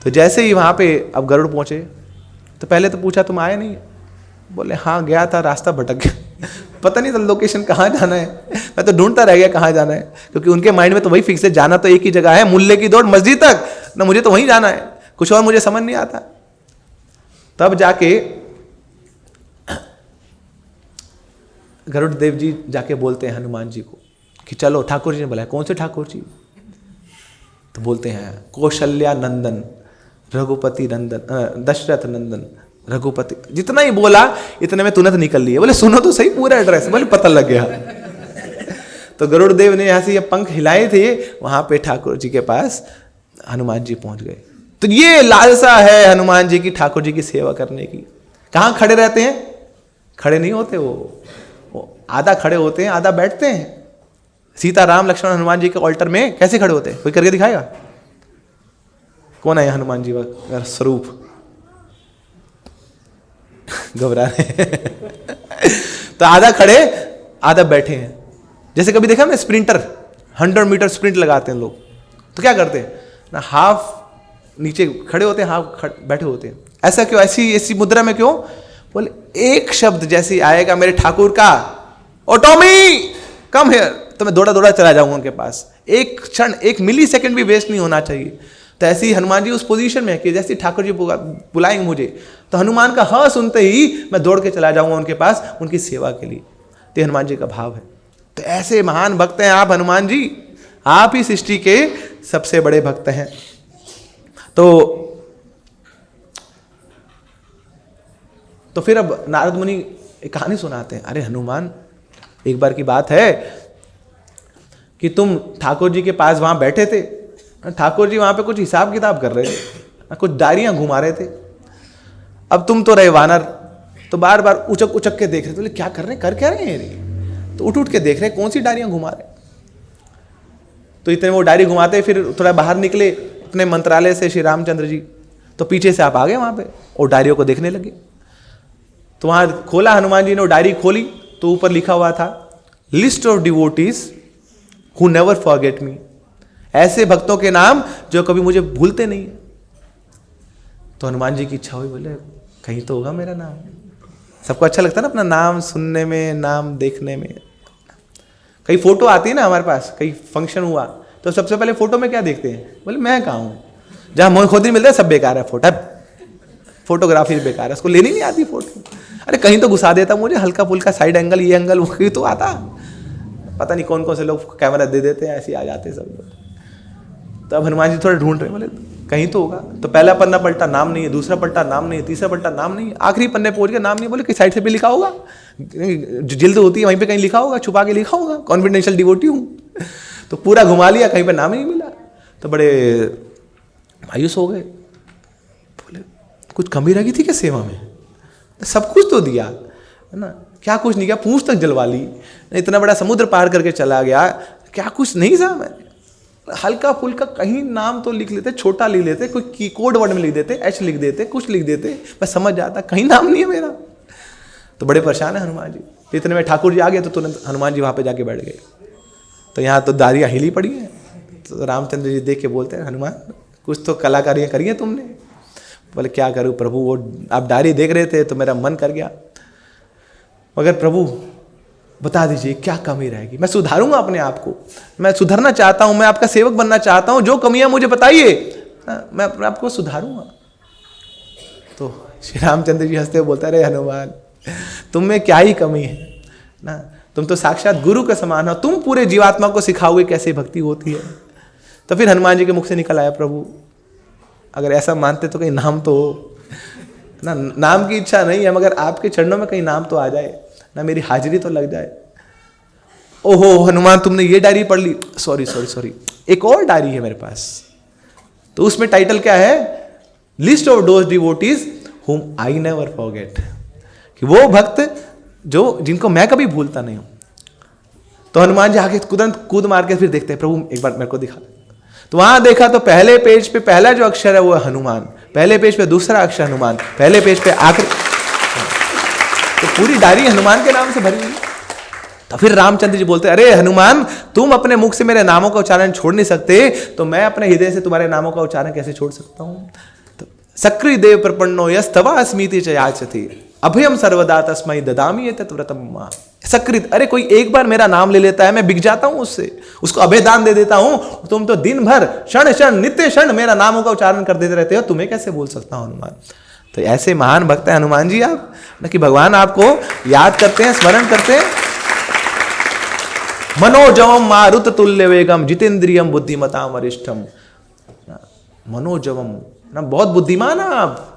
तो जैसे ही वहाँ पे अब गरुड़ पहुँचे तो पहले तो पूछा तुम आए नहीं? बोले हाँ गया था, रास्ता भटक गया, पता नहीं था लोकेशन कहाँ जाना है। मैं तो ढूंढता रह गया कहाँ जाना है, क्योंकि उनके माइंड में तो वही फिक्स है, जाना तो एक ही जगह है, मुल्ले की दौड़ मस्जिद तक, ना मुझे तो वहीं जाना है, कुछ और मुझे समझ नहीं आता। तब जाके गरुड़ देव जी जाके बोलते हैं हनुमान जी को कि चलो, ठाकुर जी ने बुलाया। कौन से ठाकुर जी? तो बोलते हैं कौशल्या नंदन रघुपति नंदन, दशरथ नंदन रघुपति। जितना ही बोला इतने में तुरंत निकल लिए। बोले सुनो तो सही पूरा एड्रेस। बोले पता लग गया। तो गरुड़ देव ने यहाँ से ये पंख हिलाए थे, वहां पे ठाकुर जी के पास हनुमान जी पहुंच गए। तो ये लालसा है हनुमान जी की, ठाकुर जी की सेवा करने की। कहाँ खड़े रहते हैं? खड़े नहीं होते वो आधा खड़े होते हैं, आधा बैठते हैं। सीता राम लक्ष्मण हनुमान जी के ऑल्टर में कैसे खड़े होते हैं? कोई करके दिखाएगा? कौन है हनुमान जी का स्वरूप? घबरा रहे तो आधा खड़े आधा बैठे हैं। जैसे कभी देखा ना स्प्रिंटर 100 मीटर स्प्रिंट लगाते हैं लोग, तो क्या करते हैं ना, हाफ नीचे खड़े होते हैं, हाफ बैठे होते हैं। ऐसा क्यों? ऐसी मुद्रा में क्यों? बोले एक शब्द जैसे आएगा मेरे ठाकुर का, ओ टॉमी कम हियर, तो मैं दौड़ा दौड़ा चला जाऊंगा उनके पास। एक क्षण, एक मिली सेकेंड भी वेस्ट नहीं होना चाहिए। तो ऐसे ही हनुमान जी उस पोजीशन में है कि जैसे ठाकुर जी बुलाएंगे मुझे, तो हनुमान का हाँ सुनते ही मैं दौड़ के चला जाऊंगा उनके पास, उनकी सेवा के लिए। तो हनुमान जी का भाव है। तो ऐसे महान भक्त हैं आप हनुमान जी, आप ही सृष्टि के सबसे बड़े भक्त हैं। तो फिर अब नारद मुनि एक कहानी सुनाते हैं। अरे हनुमान, एक बार की बात है कि तुम ठाकुर जी के पास वहां बैठे थे, ठाकुर जी वहां पे कुछ हिसाब किताब कर रहे थे, कुछ डायरियां घुमा रहे थे। अब तुम तो रहे वानर, तो बार बार उचक उचक के देख रहे थे। बोले क्या कर रहे हैं, कर क्या रहे हैं ये? तो उठ उठ के देख रहे कौन सी डायरियां घुमा रहे। तो इतने वो डायरी घुमाते, फिर थोड़ा बाहर निकले अपने मंत्रालय से श्री रामचंद्र जी, तो पीछे से आप आ गए वहां पे और डायरियों को देखने लगे। तो वहां खोला हनुमान जी ने, डायरी खोली तो ऊपर लिखा हुआ था, list of devotees who never forget me. ऐसे भक्तों के नाम जो कभी मुझे भूलते नहीं। तो हनुमान जी की इच्छा हुई, बोले कहीं तो होगा मेरा नाम। सबको अच्छा लगता है ना अपना नाम सुनने में, नाम देखने में। कई फोटो आती है ना हमारे पास, कई फंक्शन हुआ तो सबसे पहले फोटो में क्या देखते हैं? बोले मैं कहाँ हूँ, जहाँ मोह खुद ही मिलता है सब बेकार है, फोटोग्राफी बेकार है, उसको लेनी नहीं आती फोटो। अरे कहीं तो घुसा देता मुझे हल्का फुल्का साइड एंगल, ये एंगल वो तो आता। पता नहीं कौन कौन से लोग कैमरा दे देते हैं, ऐसे आ जाते हैं सब लोग। तो अब हनुमान जी थोड़ा ढूंढ रहे, बोले कहीं तो होगा। तो पहला पन्ना पलटा, नाम नहीं है। दूसरा पलटा, नाम नहीं है। तीसरा पलटा, नाम नहीं है। आखिरी पन्ने पहुंच गया, नाम नहीं। बोले किस साइड से भी लिखा होगा, जो जिल्द होती है वहीं पे कहीं लिखा होगा, छुपा के लिखा होगा, कॉन्फिडेंशियल डिवोटी हूँ। तो पूरा घुमा लिया, कहीं पे नाम ही नहीं मिला। तो बड़े मायूस हो गए। बोले कुछ कमी रह गई थी क्या सेवा में? सब कुछ तो दिया है ना, क्या कुछ नहीं किया? पूंछ तक जलवा ली, इतना बड़ा समुद्र पार करके चला गया, क्या कुछ नहीं था मैं? हल्का फुल्का कहीं नाम तो लिख लेते, छोटा लिख लेते, कोई की कोड वर्ड में लिख देते, एच लिख देते, कुछ लिख देते, मैं समझ जाता, कहीं नाम नहीं है मेरा। तो बड़े परेशान है हनुमान जी। इतने में ठाकुर जी आ गए तो तुरंत हनुमान जी वहां पे जाके बैठ गए। तो यहाँ तो दारियाँ हिली पड़ी हैं। तो रामचंद्र जी देख के बोलते हैं, हनुमान कुछ तो कलाकारियाँ करी हैं तुमने। बोले क्या करूँ प्रभु, वो आप डायरी देख रहे थे तो मेरा मन कर गया, मगर प्रभु बता दीजिए क्या कमी रहेगी, मैं सुधारूंगा अपने आप को, मैं सुधरना चाहता हूं, मैं आपका सेवक बनना चाहता हूं, जो कमियां मुझे बताइए मैं अपने आप को सुधारूंगा। तो श्री रामचंद्र जी हंसते हुए बोलता है, अरे हनुमान तुम में क्या ही कमी है ना, तुम तो साक्षात गुरु के समान हो, तुम पूरे जीवात्मा को सिखाओगे कैसे भक्ति होती है। तो फिर हनुमान जी के मुख से निकल आया, प्रभु अगर ऐसा मानते तो कहीं नाम तो हो ना, नाम की इच्छा नहीं है मगर आपके चरणों में कहीं नाम तो आ जाए ना, मेरी हाजिरी तो लग जाए। ओहो हनुमान तुमने ये डायरी पढ़ ली, सॉरी एक और डायरी है मेरे पास। तो उसमें टाइटल क्या है, लिस्ट ऑफ दोज डिवोटीज हुम आई नेवर फॉरगेट, कि वो भक्त जो जिनको मैं कभी भूलता नहीं हूं। तो हनुमान जी आगे तुरंत कूद मार के फिर देखते हैं, प्रभु एक बार मेरे को दिखा। तो वहां देखा तो पहले पेज पे पहला जो अक्षर है वो है हनुमान, पहले पेज पे दूसरा अक्षर हनुमान, पहले पेज पे आखिरी, तो पूरी डायरी हनुमान के नाम से भरी हुई। तो फिर रामचंद्र जी बोलते, अरे हनुमान तुम अपने मुख से मेरे नामों का उच्चारण छोड़ नहीं सकते, तो मैं अपने हृदय से तुम्हारे नामों का उच्चारण कैसे छोड़ सकता हूं। तो सक्री देव प्रपन्नो यस्तवा स्मृति च याचति, अभयम सर्वदा तस्मै ददामि एतत् व्रतम मम। सकृत, अरे कोई एक बार मेरा नाम ले लेता है, मैं बिक जाता हूं उससे, उसको अभय दान दे देता हूं। तुम तो दिन भर क्षण क्षण नित्य क्षण मेरा नामों का उच्चारण कर देते रहते हो, तुम्हें कैसे बोल सकता हूं हनुमान। तो ऐसे महान भक्त है हनुमान जी आप, ना कि भगवान आपको याद करते हैं, स्मरण करते हैं। मनोजवम मारुत तुल्य वेगम जितेंद्रियम बुद्धिमताम वरिष्ठम। मनोजवम ना, बहुत बुद्धिमान है आप,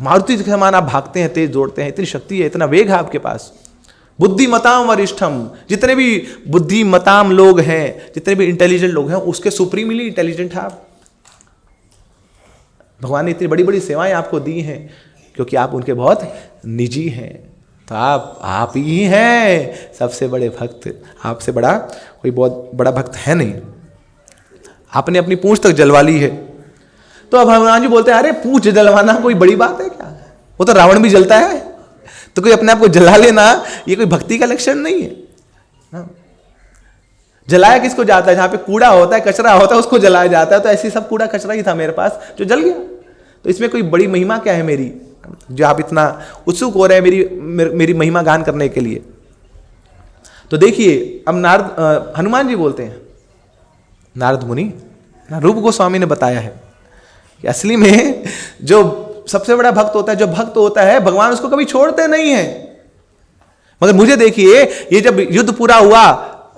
मारुति के समान आप भागते हैं, तेज दौड़ते हैं, इतनी शक्ति है, इतना वेग है आपके पास। बुद्धिमताम वरिष्ठम, जितने भी बुद्धिमताम लोग हैं, जितने भी इंटेलिजेंट लोग हैं, उसके सुप्रीमली इंटेलिजेंट है आप। भगवान ने इतनी बड़ी बड़ी सेवाएं आपको दी हैं क्योंकि आप उनके बहुत निजी हैं। तो आप ही हैं सबसे बड़े भक्त, आपसे बड़ा कोई बहुत बड़ा भक्त है नहीं। आपने अपनी पूंछ तक जलवा ली है। तो अब हनुमान जी बोलते हैं, अरे पूंछ जलवाना कोई बड़ी बात है क्या, वो तो रावण भी जलता है, तो कोई अपने आप को जला लेना ये कोई भक्ति का लक्षण नहीं है ना? जलाया किसको जाता है, जहां पे कूड़ा होता है, कचरा होता है, उसको जलाया जाता है। तो ऐसे सब कूड़ा कचरा ही था मेरे पास जो जल गया। तो इसमें कोई बड़ी महिमा क्या है मेरी, जो आप इतना उत्सुक हो रहे हैं मेरी महिमा गान करने के लिए। तो देखिए अब नारद हनुमान जी बोलते हैं, नारद मुनि, रूप गोस्वामी ने बताया है कि असली में जो सबसे बड़ा भक्त होता है, जो भक्त होता है, भगवान उसको कभी छोड़ते नहीं है। मगर मुझे देखिए, ये जब युद्ध पूरा हुआ,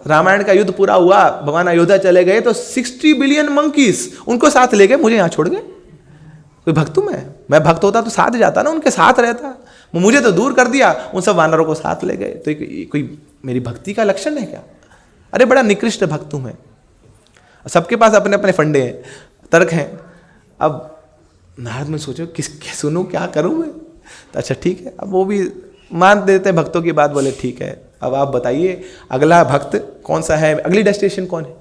रामायण का युद्ध पूरा हुआ, भगवान अयोध्या चले गए, तो 60 बिलियन मंकीज उनको साथ ले गए, मुझे यहां छोड़ गए। कोई भक्त हूं मैं भक्त होता तो साथ जाता ना, उनके साथ रहता, मुझे तो दूर कर दिया, उन सब वानरों को साथ ले गए। तो कोई मेरी भक्ति का लक्षण है क्या? अरे बड़ा निकृष्ट भक्त हूं मैं। सबके पास अपने अपने फंडे हैं, तर्क हैं। अब नारद में सोचो किसके सुनूं, क्या करूं मैं। तो अच्छा ठीक है, अब वो भी मान देते हैं भक्तों की बात, बोले ठीक है, अब आप बताइए अगला भक्त कौन सा है, अगली डेस्टिनेशन कौन है।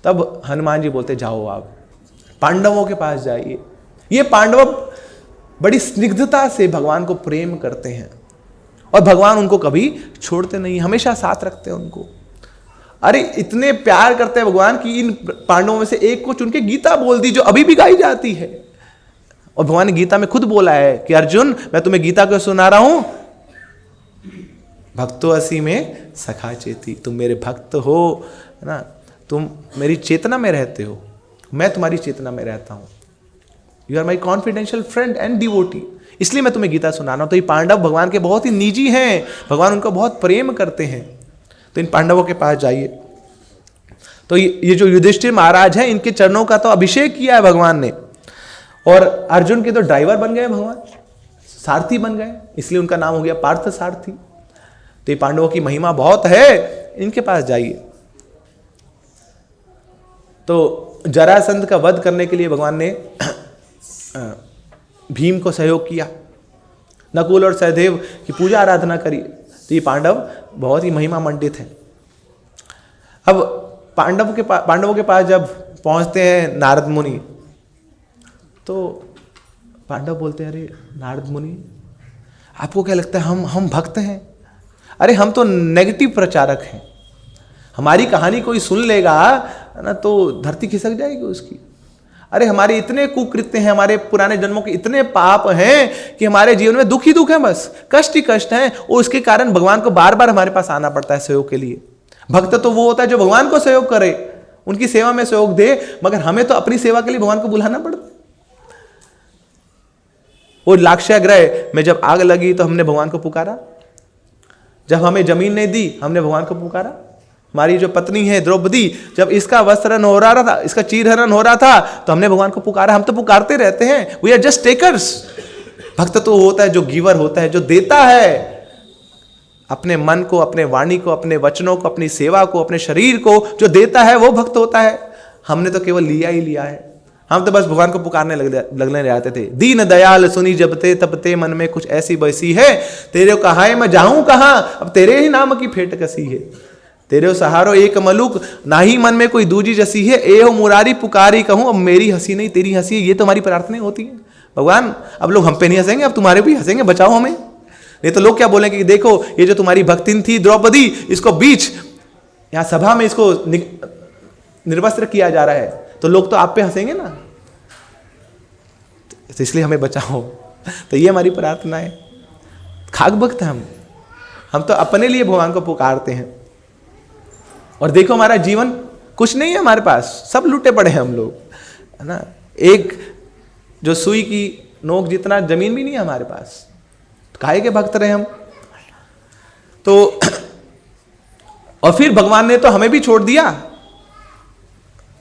तब हनुमान जी बोलते जाओ आप पांडवों के पास जाइए। ये पांडव बड़ी स्निग्धता से भगवान को प्रेम करते हैं और भगवान उनको कभी छोड़ते नहीं, हमेशा साथ रखते हैं उनको। अरे इतने प्यार करते हैं भगवान कि इन पांडवों में से एक को चुन के गीता बोल दी, जो अभी भी गाई जाती है। और भगवान ने गीता में खुद बोला है कि अर्जुन मैं तुम्हें गीता क्यों सुना रहा हूं, भक्तो असी में सखा चेती, तुम मेरे भक्त हो ना, तुम मेरी चेतना में रहते हो, मैं तुम्हारी चेतना में रहता हूं। You are my confidential friend and devotee, इसलिए मैं तुम्हें गीता सुना रहा हूं। तो ये पांडव भगवान के बहुत ही निजी हैं, भगवान उनको बहुत प्रेम करते हैं। तो इन पांडवों के पास जाइए। तो ये जो युधिष्ठिर महाराज हैं, इनके चरणों का तो अभिषेक किया है भगवान ने, और अर्जुन के तो ड्राइवर बन गए भगवान, सारथी बन गए, इसलिए उनका नाम हो गया पार्थ सारथी। तो ये पांडवों की महिमा बहुत है, इनके पास जाइए। तो जरासंध का वध करने के लिए भगवान ने भीम को सहयोग किया, नकुल और सहदेव की पूजा आराधना करी। तो ये पांडव बहुत ही महिमा मंडित है। अब पांडवों के पास जब पहुंचते हैं नारद मुनि, तो पांडव बोलते हैं, अरे नारद मुनि आपको क्या लगता है हम भक्त हैं? अरे हम तो नेगेटिव प्रचारक हैं, हमारी कहानी कोई सुन लेगा ना तो धरती खिसक जाएगी उसकी। अरे हमारे इतने कुकृत्य हैं, हमारे पुराने जन्मों के इतने पाप हैं कि हमारे जीवन में दुख ही दुख है, बस कष्ट ही कष्ट हैं। और उसके कारण भगवान को बार बार हमारे पास आना पड़ता है सहयोग के लिए। भक्त तो वो होता है जो भगवान को सहयोग करे, उनकी सेवा में सहयोग दे, मगर हमें तो अपनी सेवा के लिए भगवान को बुलाना पड़ता है। वो लाक्षागृह में जब आग लगी तो हमने भगवान को पुकारा, जब हमें जमीन नहीं दी हमने भगवान को पुकारा। हमारी जो पत्नी है द्रौपदी, जब इसका वस्त्रहरण हो रहा था, इसका चीरहरण हो रहा था, तो हमने भगवान को पुकारा। हम तो पुकारते रहते हैं, वी आर जस्ट टेकर्स। भक्त तो होता है जो गिवर होता है, जो देता है अपने मन को, अपने वाणी को, अपने वचनों को, अपनी सेवा को, अपने शरीर को, जो देता है वो भक्त होता है। हमने तो केवल लिया ही लिया है, हम तो बस भगवान को पुकारने लगने जाते थे। दीन दयाल सुनी जबते तबते मन में कुछ ऐसी बैसी है, तेरे कहाए मैं जाऊं कहां, अब तेरे ही नाम की फेट कसी है। तेरे सहारो एक मलुक, ना ही मन में कोई दूजी जसी है। ए हो मुरारी पुकारी कहूं, अब मेरी हंसी नहीं तेरी हंसी है। ये तो हमारी प्रार्थनाएं होती हैं। भगवान अब लोग हम पे नहीं हंसेंगे, अब तुम्हारे भी हंसेंगे, बचाओ हमें। नहीं तो लोग क्या बोलेंगे कि देखो ये जो तुम्हारी भक्तिन थी द्रौपदी, इसको बीच यहां सभा में इसको निर्वस्त्र किया जा रहा है, तो लोग तो आप पे हंसेंगे ना। तो इसलिए हमें बचाओ। तो ये हमारी प्रार्थना है। खाक भक्त हम तो अपने लिए भगवान को पुकारते हैं। और देखो हमारा जीवन कुछ नहीं है हमारे पास, सब लूटे पड़े हैं हम लोग, है ना। एक जो सुई की नोक जितना जमीन भी नहीं है हमारे पास, तो काहे के भक्त रहे हम। तो और फिर भगवान ने तो हमें भी छोड़ दिया,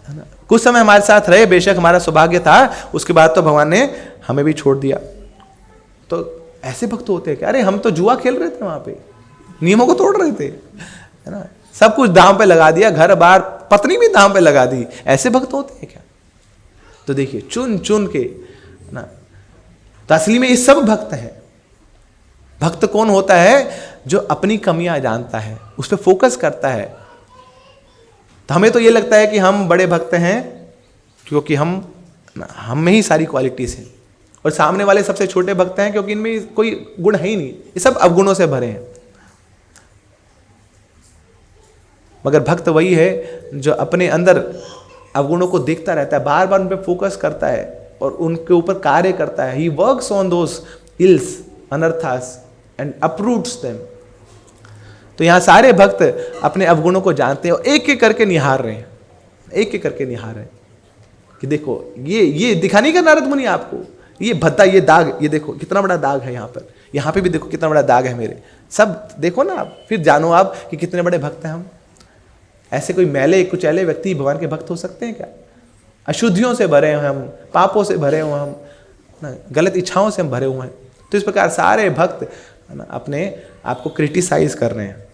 है ना। कुछ समय हमारे साथ रहे, बेशक हमारा सौभाग्य था, उसके बाद तो भगवान ने हमें भी छोड़ दिया। तो ऐसे भक्त होते हैं कि अरे हम तो जुआ खेल रहे थे, वहां पे नियमों को तोड़ रहे थे, है ना, सब कुछ दांव पे लगा दिया, घर बार पत्नी भी दांव पे लगा दी। ऐसे भक्त होते हैं क्या? तो देखिए चुन चुन के, है ना। तो असली में ये सब भक्त हैं। भक्त कौन होता है? जो अपनी कमियां जानता है, उस पर फोकस करता है। तो हमें तो ये लगता है कि हम बड़े भक्त हैं क्योंकि हम में ही सारी क्वालिटीज हैं, और सामने वाले सबसे छोटे भक्त हैं क्योंकि इनमें कोई गुण है ही नहीं, ये सब अवगुणों से भरे हैं। मगर भक्त वही है जो अपने अंदर अवगुणों को देखता रहता है, बार बार उन पर फोकस करता है और उनके ऊपर कार्य करता है। He works on those ills अनर्थास एंड अपरूट्स देम। तो यहाँ सारे भक्त अपने अवगुणों को जानते हैं और एक एक करके निहार रहे हैं, एक एक करके निहार रहे हैं कि देखो ये दिखा नहीं कर नारद मुनि आपको, ये भद्दा, ये दाग, ये देखो कितना बड़ा दाग है यहाँ पे भी देखो कितना बड़ा दाग है मेरे, सब देखो ना आप, फिर जानो आप कि कितने बड़े भक्त हैं हम। ऐसे कोई मैले कुचैले व्यक्ति भगवान के भक्त हो सकते हैं क्या? अशुद्धियों से भरे हुए हम, पापों से भरे हुए हम, गलत इच्छाओं से हम भरे हुए हैं। तो इस प्रकार सारे भक्त अपने आप को क्रिटिसाइज कर रहे हैं।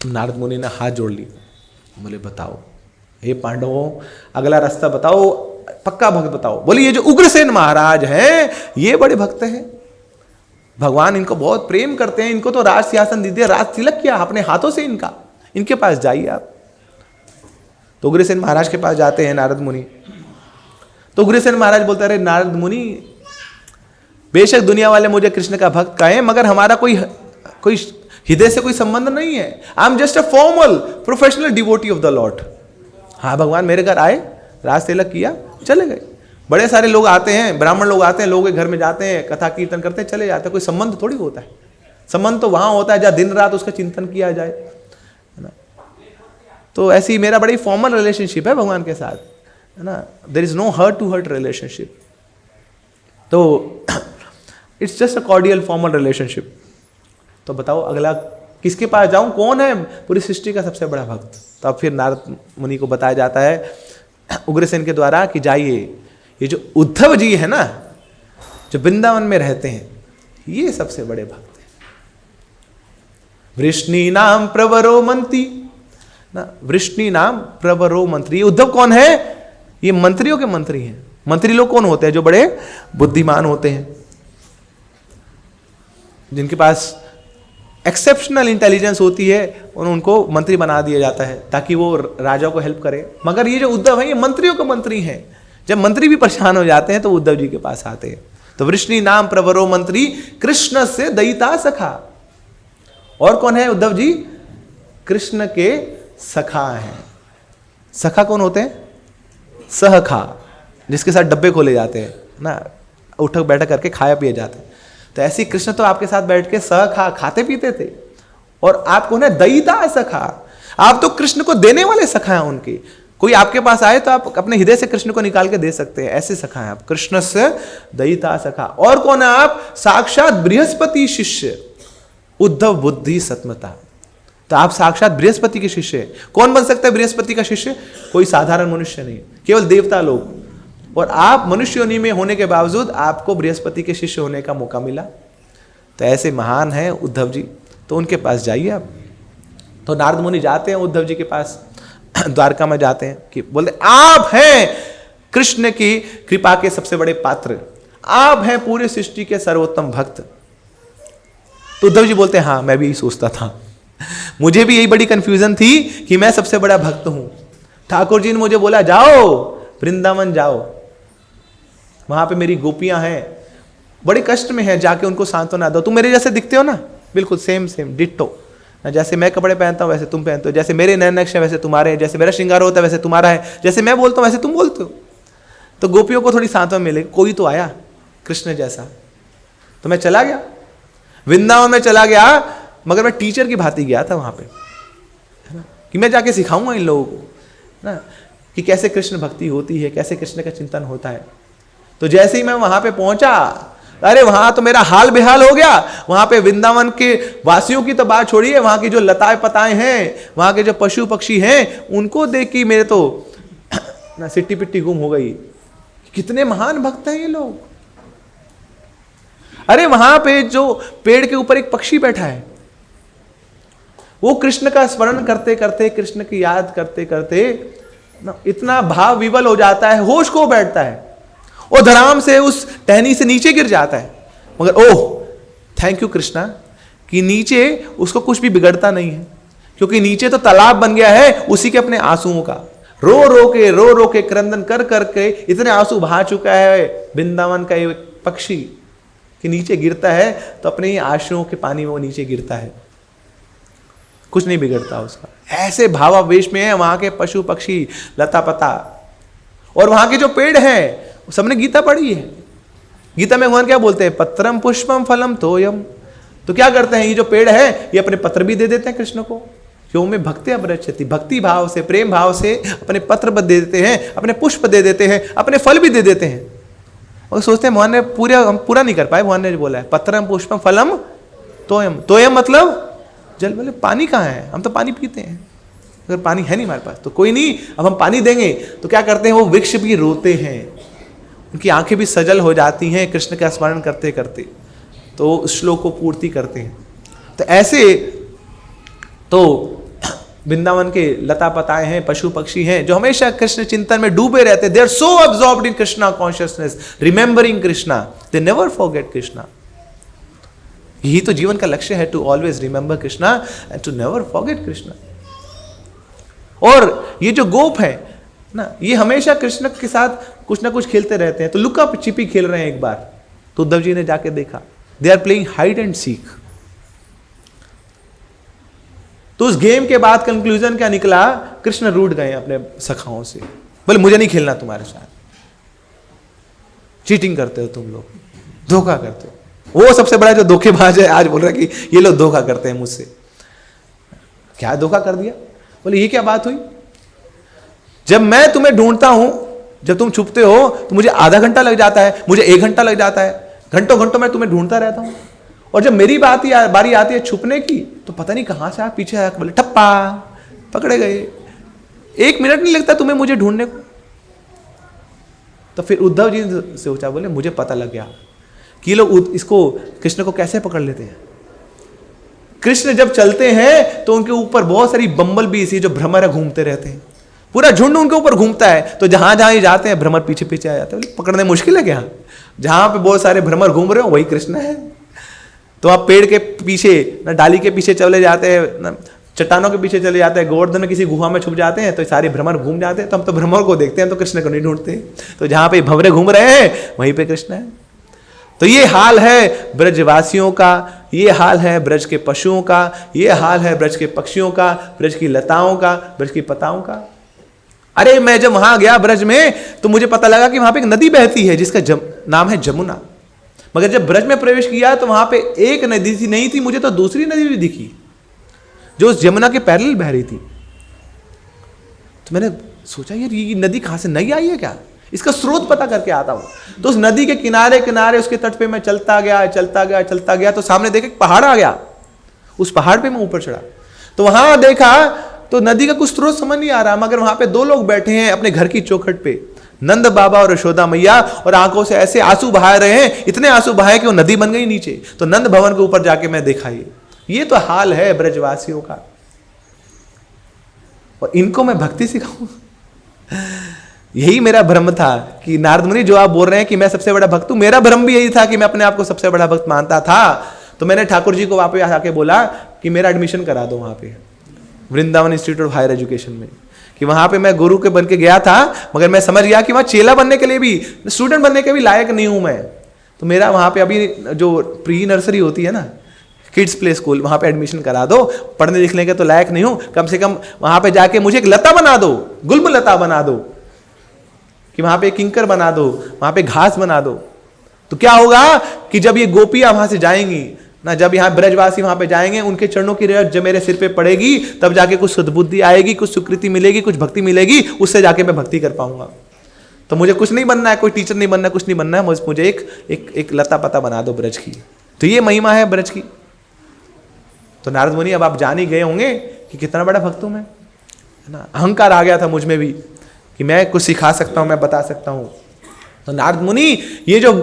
नारद मुनि ने हाथ जोड़ लिए, बोले बताओ हे पांडवों, अगला रास्ता बताओ, पक्का भक्त बताओ। बोले ये जो उग्रसेन महाराज हैं ये बड़े भक्त हैं, भगवान इनको बहुत प्रेम करते हैं, इनको तो राज सिंहासन दे दिया, राज तिलक किया अपने हाथों से इनका, इनके पास जाइए आप। तो उग्रसेन महाराज के पास जाते हैं नारद मुनि। तो उग्रसेन महाराज बोलते अरे नारद मुनि, बेशक दुनिया वाले मुझे कृष्ण का भक्त कहें, मगर हमारा कोई हृदय से कोई संबंध नहीं है। I am just a formal professional devotee of the Lord. हाँ भगवान मेरे घर आए, राज तिलक किया, चले गए। बड़े सारे लोग आते हैं, ब्राह्मण लोग आते हैं, लोगों के घर में जाते हैं, कथा कीर्तन करते हैं, चले जाते हैं। कोई संबंध थोड़ी होता है। संबंध तो वहां होता है जहां दिन रात उसका चिंतन किया जाए, है ना। तो ऐसी मेरा बड़ी फॉर्मल रिलेशनशिप है भगवान के साथ, है ना। There is no heart to heart relationship. तो it's just a cordial formal relationship. तो बताओ अगला किसके पास जाऊं, कौन है पूरी सृष्टि का सबसे बड़ा भक्त? तो अब फिर नारद मुनि को बताया जाता है उग्रसेन के द्वारा कि जाइए, ये जो उद्धव जी है ना, जो वृंदावन में रहते हैं, ये सबसे बड़े भक्त हैं। वृष्णि नाम प्रवरो मंत्री ना, वृष्णि नाम प्रवरो मंत्री। उद्धव कौन है? ये मंत्रियों के मंत्री हैं। मंत्री लोग कौन होते हैं? जो बड़े बुद्धिमान होते हैं, जिनके पास एक्सेप्शनल इंटेलिजेंस होती है, उनको मंत्री बना दिया जाता है ताकि वो राजा को हेल्प करे। मगर ये जो उद्धव है ये मंत्रियों के मंत्री हैं। जब मंत्री भी परेशान हो जाते हैं तो उद्धव जी के पास आते हैं। तो वृष्णि नाम प्रवरो मंत्री कृष्ण से दयिता सखा। और कौन है उद्धव जी? कृष्ण के सखा हैं। सखा कौन होते हैं? सहखा, जिसके साथ डब्बे खोले जाते हैं ना, उठक बैठक करके खाया पिए जाते हैं। तो ऐसे कृष्ण तो आपके साथ बैठ के सहखा, खाते पीते थे। और आप कौन है? दयिता सखा। आप तो कृष्ण को देने वाले सखा हैं उनके। कोई आपके पास आए तो आप अपने हृदय से कृष्ण को निकाल के दे सकते हैं, ऐसे सखा हैं आप। कृष्ण से दयिता सखा। और कौन है आप? साक्षात बृहस्पति शिष्य, उद्धव बुद्धि सत्मता। तो आप साक्षात बृहस्पति के शिष्य हैं। कौन बन सकता है बृहस्पति का शिष्य? कोई साधारण मनुष्य नहीं, केवल देवता लोग। और आप मनुष्य योनि में होने के बावजूद आपको बृहस्पति के शिष्य होने का मौका मिला। तो ऐसे महान हैं उद्धव जी, तो उनके पास जाइए आप। तो नारद मुनि जाते हैं उद्धव जी के पास, द्वारका में जाते हैं कि बोलते आप हैं कृष्ण की कृपा के सबसे बड़े पात्र, आप हैं पूरे सृष्टि के सर्वोत्तम भक्त। तो उद्धव जी बोलते हैं हाँ मैं भी यही सोचता था, मुझे भी यही बड़ी कंफ्यूजन थी कि मैं सबसे बड़ा भक्त हूं। ठाकुर जी ने मुझे बोला जाओ वृंदावन जाओ, वहां पे मेरी गोपियां हैं, बड़े कष्ट में हैं, जाके उनको सांत्वना दो। तुम मेरे जैसे दिखते हो ना, बिल्कुल सेम सेम डिट्टो। जैसे मैं कपड़े पहनता हूं वैसे तुम पहनते हो, जैसे मेरे नए नक्श है वैसे तुम्हारे हैं, जैसे मेरा श्रृंगार होता है वैसे तुम्हारा है, जैसे मैं बोलता हूं वैसे तुम बोलते हो। तो गोपियों को थोड़ी सांत्वना मिले, कोई तो आया, कृष्ण जैसा। तो मैं चला गया, वृंदावन में चला गया, मगर मैं टीचर की भांति गया था वहां पे, है ना, कि मैं जाके सिखाऊंगा इन लोगों को ना कि कैसे कृष्ण भक्ति होती है, कैसे कृष्ण का चिंतन होता है। तो जैसे ही मैं वहां पे पहुंचा, अरे वहां तो मेरा हाल बेहाल हो गया। वहां पे वृंदावन के वासियों की तो बात छोड़िए, वहां की जो लताएं पताएं हैं, वहां के जो पशु पक्षी हैं, उनको देख के मेरे तो ना सिट्टी पिट्टी गुम हो गई। कितने महान भक्त हैं ये लोग। अरे वहां पे जो पेड़ के ऊपर एक पक्षी बैठा है, वो कृष्ण का स्मरण करते करते, कृष्ण की याद करते करते ना इतना भाव विवल हो जाता है, होश खो बैठता है और धराम से उस टहनी से नीचे गिर जाता है। मगर ओह थैंक यू कृष्णा कि नीचे उसको कुछ भी बिगड़ता नहीं है, क्योंकि नीचे तो तालाब बन गया है उसी के अपने आंसुओं का। रो रो के क्रंदन कर करके इतने आंसू बहा चुका है वृंदावन का एक पक्षी कि नीचे गिरता है तो अपने ही आंसुओं के पानी में वो नीचे गिरता है, कुछ नहीं बिगड़ता उसका। ऐसे भावावेश में है वहां के पशु पक्षी, लता पता। और वहां के जो पेड़ हैं, सबने गीता पढ़ी है, गीता में भगवान क्या बोलते हैं, पत्रम पुष्पम फलम तोयम। तो क्या करते हैं, ये जो पेड़ है ये अपने पत्र भी दे देते हैं कृष्ण को, क्यों में भक्ति अप्रच्छति, भक्ति भाव से, प्रेम भाव से अपने पत्र दे देते हैं, अपने पुष्प दे देते हैं, अपने फल भी दे देते हैं। और सोचते हैं भगवान ने हम पूरा नहीं कर पाए, भगवान ने बोला है पत्रम पुष्पम फलम तोयम। तोयम मतलब जल, बोले पानी कहाँ है, हम तो पानी पीते हैं, अगर पानी है नहीं हमारे पास तो कोई नहीं, अब हम पानी देंगे। तो क्या करते हैं, वो वृक्ष भी रोते हैं, उनकी आंखें भी सजल हो जाती हैं कृष्ण का स्मरण करते करते, तो श्लोक को पूर्ति करते हैं। तो ऐसे तो वृंदावन के लता पताएं हैं, पशु पक्षी हैं जो हमेशा कृष्ण चिंतन में डूबे रहते हैं। They are so absorbed in Krishna consciousness, remembering Krishna, they never forget Krishna. यही तो जीवन का लक्ष्य है, to always remember Krishna and to never forget Krishna. और ये जो गोप है ना, ये हमेशा कृष्ण के साथ कुछ ना कुछ खेलते रहते हैं। तो लुका छिपी खेल रहे हैं एक बार, तो उद्धव जी ने जाके देखा, they are playing hide and seek. तो उस गेम के बाद कंक्लूजन क्या निकला, कृष्ण रूठ गए अपने सखाओं से, बोले मुझे नहीं खेलना तुम्हारे साथ, चीटिंग करते हो तुम लोग, धोखा करते हो। वो सबसे बड़ा जो धोखेबाज है आज बोल रहा है कि ये लोग धोखा करते हैं मुझसे। क्या धोखा कर दिया, बोले ये क्या बात हुई, जब मैं तुम्हें ढूंढता हूं, जब तुम छुपते हो तो मुझे आधा घंटा लग जाता है, मुझे 1 घंटा लग जाता है, घंटों घंटों मैं तुम्हें ढूंढता रहता हूं। और जब मेरी बारी आती है छुपने की, तो पता नहीं कहां से आप पीछे आके बोले ठप्पा, पकड़े गए, 1 मिनट नहीं लगता तुम्हें मुझे ढूंढने को। तो फिर उद्धव जी से सोचा, बोले मुझे पता लग गया कि लोग इसको कृष्ण को कैसे पकड़ लेते हैं। कृष्ण जब चलते हैं तो उनके ऊपर बहुत सारी बम्बल भी इसी जो भ्रमर घूमते रहते हैं, पूरा झुंड उनके ऊपर घूमता है। तो जहां जहां ये जाते हैं भ्रमर पीछे पीछे आ जाते हैं। पकड़ने मुश्किल है क्या, जहां पे बहुत सारे भ्रमर घूम रहे हो वही कृष्ण है। तो आप पेड़ के पीछे ना, डाली के पीछे चले जाते हैं ना, चट्टानों के पीछे चले जाते हैं, गोवर्धन में किसी गुहा में छुप जाते हैं, तो सारे भ्रमर घूम जाते हैं। तो हम तो भ्रमर को देखते हैं, तो कृष्ण को नहीं ढूंढते। तो जहां पे भंवरे घूम रहे हैं वहीं पे कृष्ण है। तो ये हाल है ब्रजवासियों का, ये हाल है ब्रज के पशुओं का, ये हाल है ब्रज के पक्षियों का, ब्रज की लताओं का, ब्रज की पताओं का। अरे मैं जब वहां गया ब्रज में, तो मुझे पता लगा कि वहां पे एक नदी बहती है जिसका नाम है जमुना। मगर जब ब्रज में प्रवेश किया तो वहां पे एक नदी थी नहीं थी, मुझे तो दूसरी नदी भी दिखी जो उस जमुना के पैरेलल बह रही थी। तो मैंने सोचा यार ये नदी कहां से नई आई है क्या, इसका स्रोत पता करके आता हूं। तो उस नदी के किनारे किनारे उसके तट पे मैं चलता गया, तो सामने देखे एक पहाड़ आ गया। उस पहाड़ पे मैं ऊपर चढ़ा, तो वहां देखा तो नदी का कुछ स्रोत समझ नहीं आ रहा, मगर वहां पे 2 लोग बैठे हैं अपने घर की चौखट पे, नंद बाबा और यशोदा मैया, और आंखों से ऐसे आंसू बहा रहे हैं, इतने आंसू बहाए कि वो नदी बन गई नीचे। तो नंद भवन के ऊपर जाके मैं देखा, ये तो हाल है ब्रजवासियों का। और इनको मैं भक्ति सिखाऊं, यही मेरा भ्रम था कि नारद मुनि जो आप बोल रहे हैं कि मैं सबसे बड़ा भक्त हूं, मेरा भ्रम भी यही था कि मैं अपने आप को सबसे बड़ा भक्त मानता था। तो मैंने ठाकुर जी को वहां पे आके बोला कि मेरा एडमिशन करा दो वहां पे Vrindavan institute of higher education में, कि वहां पे मैं गुरु के बन के गया था, मगर मैं समझ गया कि वहां चेला बनने के लिए भी, स्टूडेंट बनने के भी लायक नहीं हूं मैं। तो मेरा वहां पे अभी जो प्री नर्सरी होती है ना, किड्स प्ले स्कूल, वहां पे एडमिशन करा दो, पढ़ने लिखने के तो लायक नहीं हूं, कम से कम वहां पे जाके मुझे एक लता बना दो, गुल्म लता बना दो, कि वहां पे किंकर बना दो, वहां पे घास बना दो। तो क्या होगा कि जब ये गोपियां वहां से जाएंगी ना, जब यहाँ ब्रजवासी वहां पे जाएंगे, उनके चरणों की रेत जब मेरे सिर पे पड़ेगी, तब जाके कुछ सद्बुद्धि आएगी, कुछ स्वीकृति मिलेगी, कुछ भक्ति मिलेगी, उससे जाके मैं भक्ति कर पाऊंगा। तो मुझे कुछ नहीं बनना है, कोई टीचर नहीं बनना, कुछ नहीं बनना है, मुझे एक लता पता बना दो ब्रज की। तो ये महिमा है ब्रज की। तो नारद मुनि, अब आप जान ही गए होंगे कि कितना बड़ा भक्त हूं मैं, है ना। अहंकार आ गया था मुझ में भी कि मैं कुछ सिखा सकता हूं, मैं बता सकता हूं। तो नारद मुनि, ये जो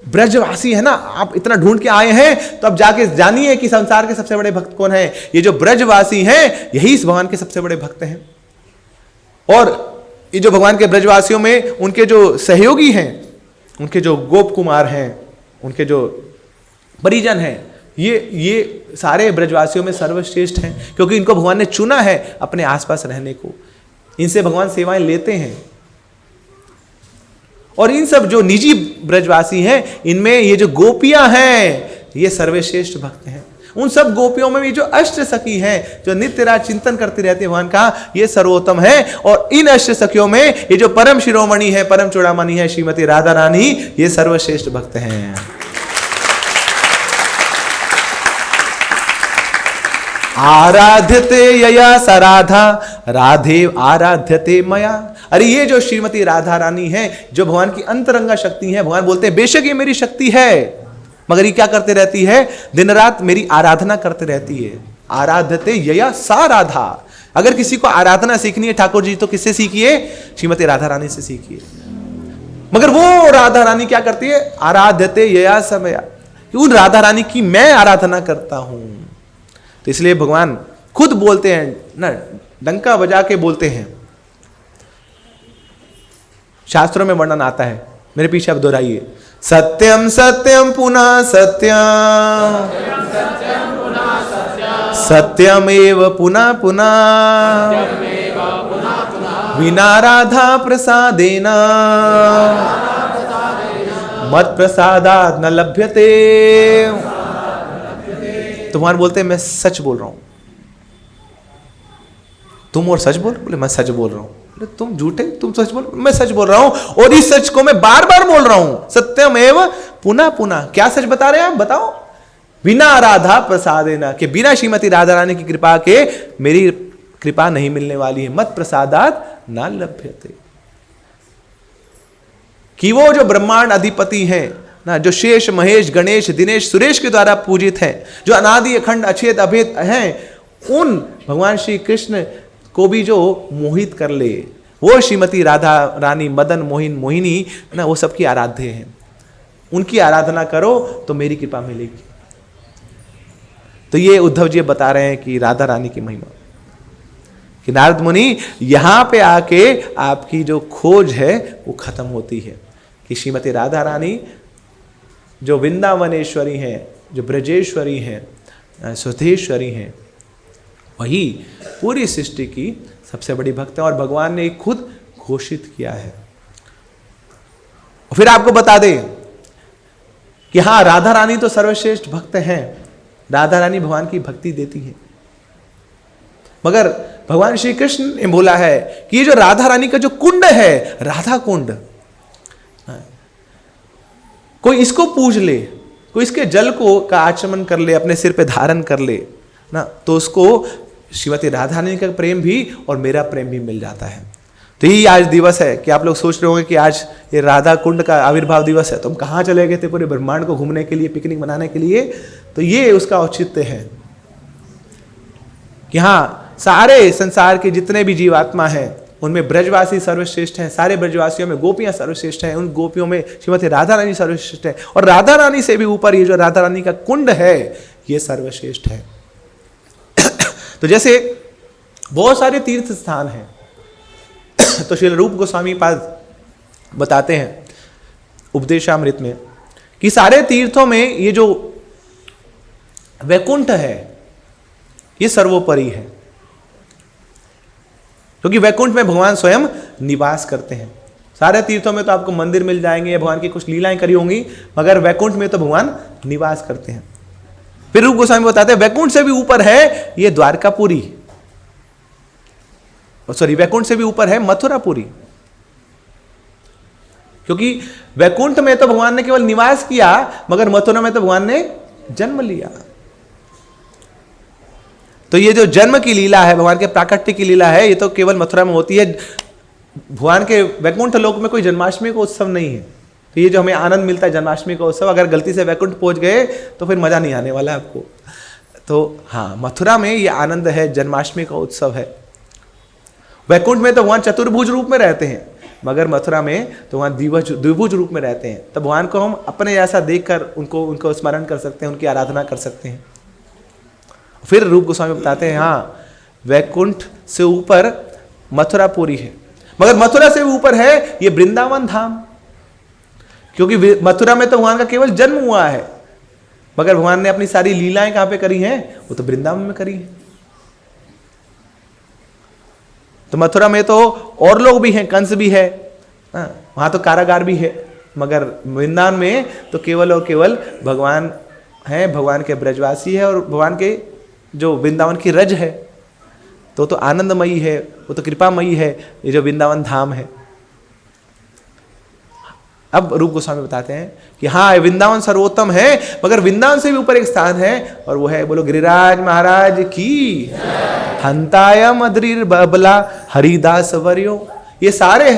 ब्रजवासी है ना, आप इतना ढूंढ के आए हैं, तो अब जाके जानिए कि संसार के सबसे बड़े भक्त कौन है। ये जो ब्रजवासी हैं, यही इस भगवान के सबसे बड़े भक्त हैं। और ये जो भगवान के ब्रजवासियों में उनके जो सहयोगी हैं, उनके जो गोप कुमार हैं, उनके जो परिजन हैं, ये सारे ब्रजवासियों में सर्वश्रेष्ठ हैं, क्योंकि इनको भगवान ने चुना है अपने आसपास रहने को। इनसे भगवान सेवाएं लेते हैं। और इन सब जो निजी ब्रजवासी हैं, इनमें ये जो गोपियां हैं, ये सर्वश्रेष्ठ भक्त हैं। उन सब गोपियों में भी जो अष्ट सखी हैं, जो नित्य रात चिंतन करते रहते हैं भगवान का, ये सर्वोत्तम है। और इन अष्ट सखियों में ये जो परम शिरोमणि है, परम चूड़ामणि है, श्रीमती राधा रानी, ये सर्वश्रेष्ठ भक्त हैं। आराध्यते यया स राधा, राधे आराध्यते मया। अरे ये जो श्रीमती राधा रानी है, जो भगवान की अंतरंगा शक्ति है, भगवान बोलते हैं बेशक ये मेरी शक्ति है, मगर ये क्या करते रहती है, दिन रात मेरी आराधना करते रहती है। आराध्यते यया सा राधा। अगर किसी को आराधना सीखनी है ठाकुर जी, तो किससे सीखिए, श्रीमती राधा रानी से सीखिए। मगर वो राधा रानी क्या करती है, आराध्यते यया समया, उन राधा रानी की मैं आराधना करता हूं। तो इसलिए भगवान खुद बोलते हैं ना, डंका बजा के बोलते हैं। शास्त्रों में वर्णन आता है, मेरे पीछे आप दोहराइए। सत्यम सत्यम पुनः सत्यम, सत्यमेव पुनः पुनः, विना राधा प्रसादेन मत प्रसादात् न लभ्यते। तो भगवान बोलते हैं मैं सच बोल रहा हूं। तुम और सच बोल, बोले मैं सच बोल रहा हूं। बोले तुम झूठे, तुम सच बोल, मैं सच बोल रहा हूं। और इस सच को मैं बार बार बोल रहा हूं, सत्यम एवं पुनः पुनः। क्या सच बता रहे हैं आप, बताओ। बिना राधा प्रसादेन, कि बिना श्रीमती राधा रानी की कृपा के मेरी कृपा नहीं मिलने वाली है। मत प्रसादात् न लभ्यते, कि वो जो ब्रह्मांड अधिपति हैं ना, जो शेष महेश गणेश दिनेश सुरेश के द्वारा पूजित हैं, जो अनादि अखंड अछेद अभेद हैं, उन भगवान श्री कृष्ण को भी जो मोहित कर ले, वो श्रीमती राधा रानी मदन मोहिन मोहिनी ना, वो सबकी आराध्य हैं। उनकी आराधना करो तो मेरी कृपा मिलेगी। तो ये उद्धव जी बता रहे हैं कि राधा रानी की महिमा, कि नारद मुनि यहां पे आके आपकी जो खोज है वो खत्म होती है, कि श्रीमती राधा रानी जो वृंदावनेश्वरी हैं, जो ब्रजेश्वरी हैं, सुधेश्वरी हैं, वही पूरी सृष्टि की सबसे बड़ी भक्त है। और भगवान ने खुद घोषित किया है। फिर आपको बता दें कि हाँ, राधा रानी तो सर्वश्रेष्ठ भक्त हैं, राधा रानी भगवान की भक्ति देती है। मगर भगवान श्री कृष्ण ने बोला है कि ये जो राधा रानी का जो कुंड है, राधा कुंड, कोई इसको पूज ले, कोई इसके जल को का आचमन कर ले, अपने सिर पे धारण कर ले ना, तो उसको श्रीमती राधा रानी का प्रेम भी और मेरा प्रेम भी मिल जाता है। तो यही आज दिवस है कि आप लोग सोच रहे होंगे कि आज ये राधा कुंड का आविर्भाव दिवस है, तो हम कहाँ चले गए थे पूरे ब्रह्मांड को घूमने के लिए, पिकनिक मनाने के लिए। तो ये उसका औचित्य है कि हाँ, सारे संसार के जितने भी जीवात्मा हैं उनमें ब्रजवासी सर्वश्रेष्ठ हैं, सारे ब्रजवासियों में गोपियां सर्वश्रेष्ठ हैं, उन गोपियों में श्रीमती राधा रानी सर्वश्रेष्ठ है, और राधा रानी से भी ऊपर ये जो राधा रानी का कुंड है ये सर्वश्रेष्ठ है। तो जैसे बहुत सारे तीर्थ स्थान हैं, तो श्री रूप गोस्वामी पाद बताते हैं उपदेशामृत में कि सारे तीर्थों में ये जो वैकुंठ है ये सर्वोपरि है, क्योंकि वैकुंठ में भगवान स्वयं निवास करते हैं। सारे तीर्थों में तो आपको मंदिर मिल जाएंगे, भगवान की कुछ लीलाएं करी होंगी, मगर वैकुंठ में तो भगवान निवास करते हैं। फिर रूप गोस्वामी बताते हैं वैकुंठ से भी ऊपर है ये द्वारकापुरी, सॉरी, वैकुंठ से भी ऊपर है मथुरापुरी। क्योंकि वैकुंठ में तो भगवान ने केवल निवास किया, मगर मथुरा में तो भगवान ने जन्म लिया। तो ये जो जन्म की लीला है, भगवान के प्राकट्य की लीला है, ये तो केवल मथुरा में होती है। भगवान के वैकुंठ लोक में कोई जन्माष्टमी का उत्सव नहीं है। तो ये जो हमें आनंद मिलता है जन्माष्टमी का उत्सव, अगर गलती से वैकुंठ पहुंच गए तो फिर मजा नहीं आने वाला आपको। तो हाँ, मथुरा में ये आनंद है, जन्माष्टमी का उत्सव है। वैकुंठ में तो भगवान चतुर्भुज रूप में रहते हैं, मगर मथुरा में तो वहाँ द्विभुज रूप में रहते हैं। तो भगवान को हम अपने जैसा देखकर उनको स्मरण कर सकते हैं, उनकी आराधना कर सकते हैं। फिर रूप गोस्वामी बताते हैं, हाँ, वैकुंठ से ऊपर मथुरापुरी है, मगर मथुरा से ऊपर है ये वृंदावन धाम, क्योंकि मथुरा में तो भगवान का केवल जन्म हुआ है, मगर भगवान ने अपनी सारी लीलाएं कहां पे करी हैं? वो तो वृंदावन में करी है। तो मथुरा में तो और लोग भी हैं, कंस भी है, वहां तो कारागार भी है, मगर वृंदावन में तो केवल और केवल भगवान है, भगवान के ब्रजवासी है, और भगवान के जो वृंदावन की रज है तो आनंदमयी है, वो तो कृपामयी है, ये जो वृंदावन धाम है। अब रूप गोस्वामी बताते हैं कि हाँ, वृंदावन सर्वोत्तम है, मगर वृंदावन से भी ऊपर एक स्थान है, और वो है, बोलो गिरिराज महाराज की, हंताय मद्रीर बबला हरिदास वर्यो। ये सारे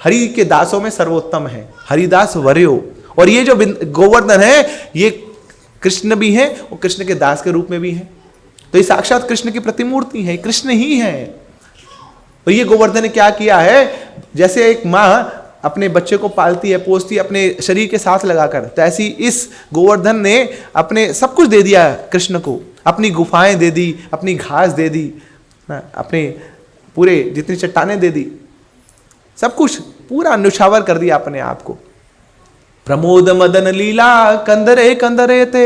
हरि के दासों में सर्वोत्तम है हरिदास वर्यो। और ये जो गोवर्धन है, ये कृष्ण भी है और कृष्ण के दास के रूप में भी है। तो ये साक्षात कृष्ण की प्रतिमूर्ति है, कृष्ण ही है। और ये गोवर्धन ने क्या किया है? जैसे एक माँ अपने बच्चे को पालती है, पोसती है अपने शरीर के साथ लगाकर, तो ऐसी इस गोवर्धन ने अपने सब कुछ दे दिया कृष्ण को। अपनी गुफाएं दे दी, अपनी घास दे दी, अपने पूरे जितनी चट्टानें दे दी, सब कुछ पूरा न्यौछावर कर दिया अपने आप को। प्रमोद मदन लीला कंदरे कंदरे ते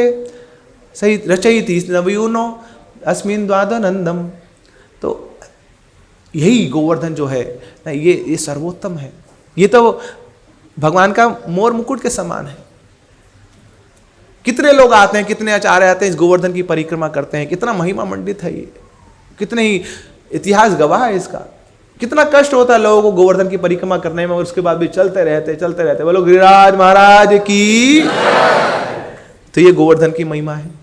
सही रचयिति नवयूनो अस्मिन द्वादनंदम। तो यही गोवर्धन जो है ना, ये सर्वोत्तम है। ये तो भगवान का मोर मुकुट के समान है। कितने लोग आते हैं, कितने आचार्य आते हैं, इस गोवर्धन की परिक्रमा करते हैं। कितना महिमा मंडित है ये, कितने ही इतिहास गवाह है इसका। कितना कष्ट होता है लोगों को गोवर्धन की परिक्रमा करने में, और उसके बाद भी चलते रहते। बोलो गिरिराज महाराज की। तो ये गोवर्धन की महिमा है।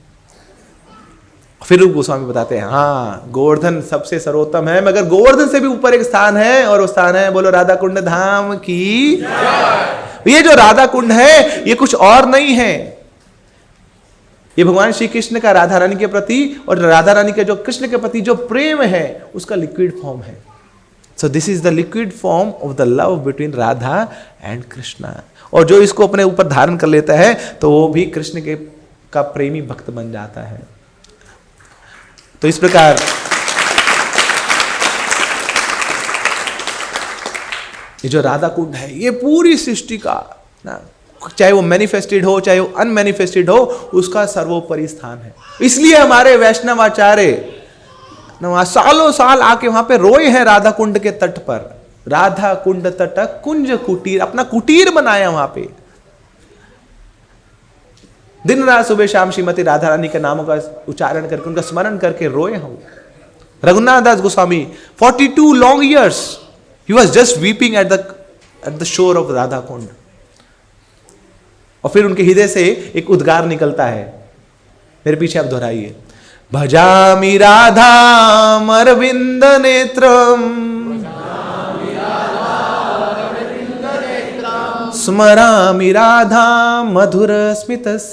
फिर रूप गोस्वामी बताते हैं, हाँ, गोवर्धन सबसे सर्वोत्तम है, मगर गोवर्धन से भी ऊपर एक स्थान है, और वो स्थान है, बोलो राधा कुंड धाम की। ये जो राधा कुंड है, ये कुछ और नहीं है, ये भगवान श्री कृष्ण का राधा रानी के प्रति, और राधा रानी के जो कृष्ण के प्रति जो प्रेम है, उसका लिक्विड फॉर्म है। So this is the liquid form of the love between Radha and Krishna. और जो इसको अपने ऊपर धारण कर लेता है, तो वो भी कृष्ण के का प्रेमी भक्त बन जाता है। तो इस प्रकार ये जो राधा कुंड है, ये पूरी सृष्टि का ना, चाहे वो मैनिफेस्टेड हो चाहे वो अनमैनिफेस्टेड हो, उसका सर्वोपरि स्थान है। इसलिए हमारे वैष्णव आचार्य वहां सालों साल आके वहां पे रोए हैं राधा कुंड के तट पर। राधा कुंड तट कुंज कुटीर, अपना कुटीर बनाया वहां पे। दिन रात सुबह शाम श्रीमती राधा रानी के नामों का उच्चारण करके, उनका स्मरण करके रोए हम। Raghunath Das Goswami 42 long years he was just weeping at the shore of Radha Kund. और फिर उनके हृदय से एक उद्गार निकलता है, मेरे पीछे आप दोहराइए। भजामि राधाम अरविंद नेत्रम स्मरामि राधाम मधुर स्मितस्याम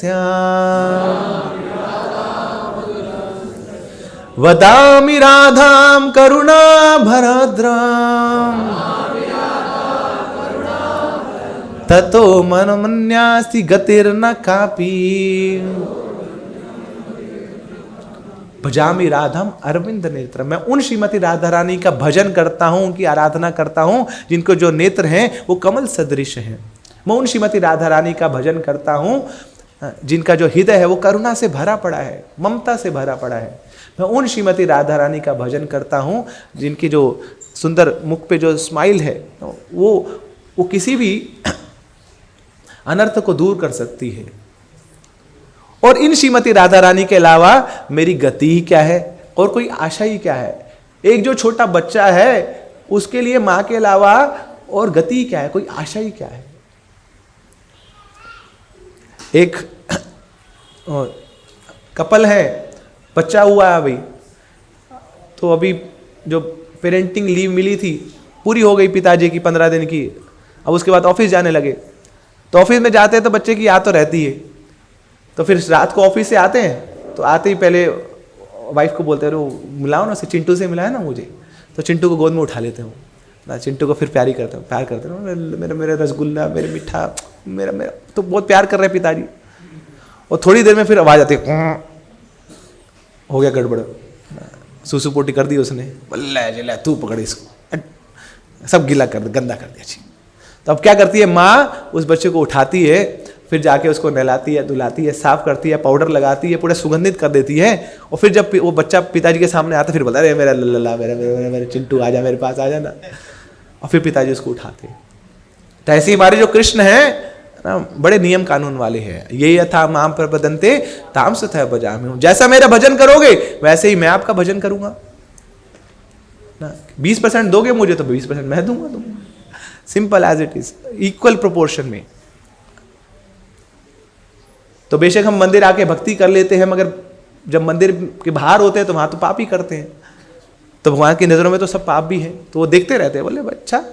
वदामि राधाम करुणा भरद्राम ततो मनमन्यास्ति गतिर्न कापि। भजामि राधम अरविंद नेत्र, मैं उन श्रीमती राधा रानी का भजन करता हूं, उनकी आराधना करता हूं, जिनको जो नेत्र हैं वो कमल सदृश हैं। मैं उन श्रीमती राधा रानी का भजन करता हूं, जिनका जो हृदय है वो करुणा से भरा पड़ा है, ममता से भरा पड़ा है। मैं उन श्रीमती राधा रानी का भजन करता हूं, जिनकी जो सुंदर मुख पे जो स्माइल है वो किसी भी अनर्थ को दूर कर सकती है। और इन श्रीमती राधा रानी के अलावा मेरी गति ही क्या है और कोई आशा ही क्या है। एक जो छोटा बच्चा है उसके लिए माँ के अलावा और गति क्या है, कोई आशा ही क्या है। एक कपल है, बच्चा हुआ है अभी, तो अभी जो पेरेंटिंग लीव मिली थी पूरी हो गई पिताजी की 15 दिन की। अब उसके बाद ऑफिस जाने लगे, तो ऑफिस में जाते हैं तो बच्चे की याद तो रहती है। तो फिर रात को ऑफिस से आते हैं, तो आते ही पहले वाइफ को बोलते हैं मिलाओ ना, चिंटू से मिलाया ना मुझे। तो चिंटू को गोद में उठा लेते हो ना, चिंटू को फिर प्यार करते हो, मेरा रसगुल्ला, मेरे मीठा, मेरा तो बहुत प्यार कर रहे हैं पिताजी। और थोड़ी देर में फिर आवाज आती है, हो गया गड़बड़, सूसू पोटी कर दी उसने, बल्ला तू पकड़ इसको, सब गीला कर गंदा कर दिया। अच्छी, तो अब क्या करती है माँ, उस बच्चे को उठाती है, फिर जाके उसको नहलाती है, धुलाती है, साफ करती है, पाउडर लगाती है, पूरा सुगंधित कर देती है। और फिर जब वो बच्चा पिताजी के सामने आता है, फिर बोलता है, मेरा लल्ला, मेरा चिंटू आजा, मेरे पास आ जाना। और फिर पिताजी उसको उठाते हैं। तो ऐसे हमारे जो कृष्ण है ना, बड़े नियम कानून वाले हैं। ये यथा माम प्रपदन्ते ताम तथा भजामि, जैसा मेरा भजन करोगे वैसे ही मैं आपका भजन करूंगा ना। 20% दोगे मुझे तो 20% मैं दूंगा तुमको, simple as it is, equal proportion में। तो बेशक हम मंदिर आके भक्ति कर लेते हैं, मगर जब मंदिर के बाहर होते हैं तो वहां तो पाप ही करते हैं। तो भगवान की नजरों में तो सब पाप भी है, तो वो देखते रहते हैं, बोले अच्छा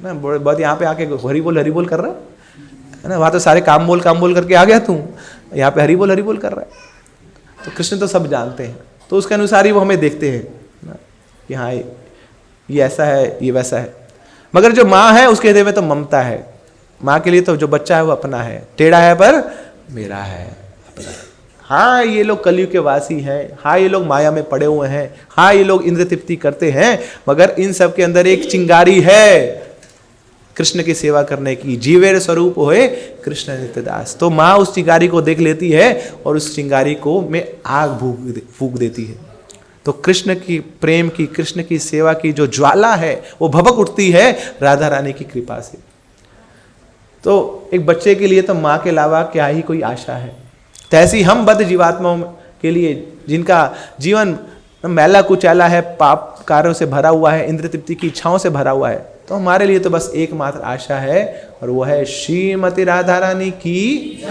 ना, बहुत यहाँ पे आके हरि बोल कर रहा है ना, वहां तो सारे काम बोल करके आ गया तू, यहाँ पे हरि बोल कर रहा है। तो कृष्ण तो सब जानते हैं, तो उसके अनुसार ही वो हमें देखते हैं ना, कि हाँ ये ऐसा है, ये वैसा है। मगर जो माँ है उसके हृदय में तो ममता है। माँ के लिए तो जो बच्चा है वो अपना है, टेढ़ा है पर मेरा है, अपना है। हाँ ये लोग कलयुग के वासी हैं, हाँ ये लोग माया में पड़े हुए हैं, हाँ ये लोग इंद्र तृप्ति करते हैं, मगर इन सब के अंदर एक चिंगारी है कृष्ण की सेवा करने की। जीवेर स्वरूप होए कृष्ण नित्यदास। तो माँ उस चिंगारी को देख लेती है और उस चिंगारी को में आग फूंक देती है। तो कृष्ण की प्रेम की, कृष्ण की सेवा की जो ज्वाला है वो भभक उठती है राधा रानी की कृपा से। तो एक बच्चे के लिए तो माँ के अलावा क्या ही कोई आशा है। तो ऐसी हम बद्ध जीवात्माओं के लिए, जिनका जीवन मैला कुचैला है, पाप कार्यों से भरा हुआ है, इंद्र तृप्ति की इच्छाओं से भरा हुआ है, तो हमारे लिए तो बस एकमात्र आशा है, और वो है श्रीमती राधा रानी की।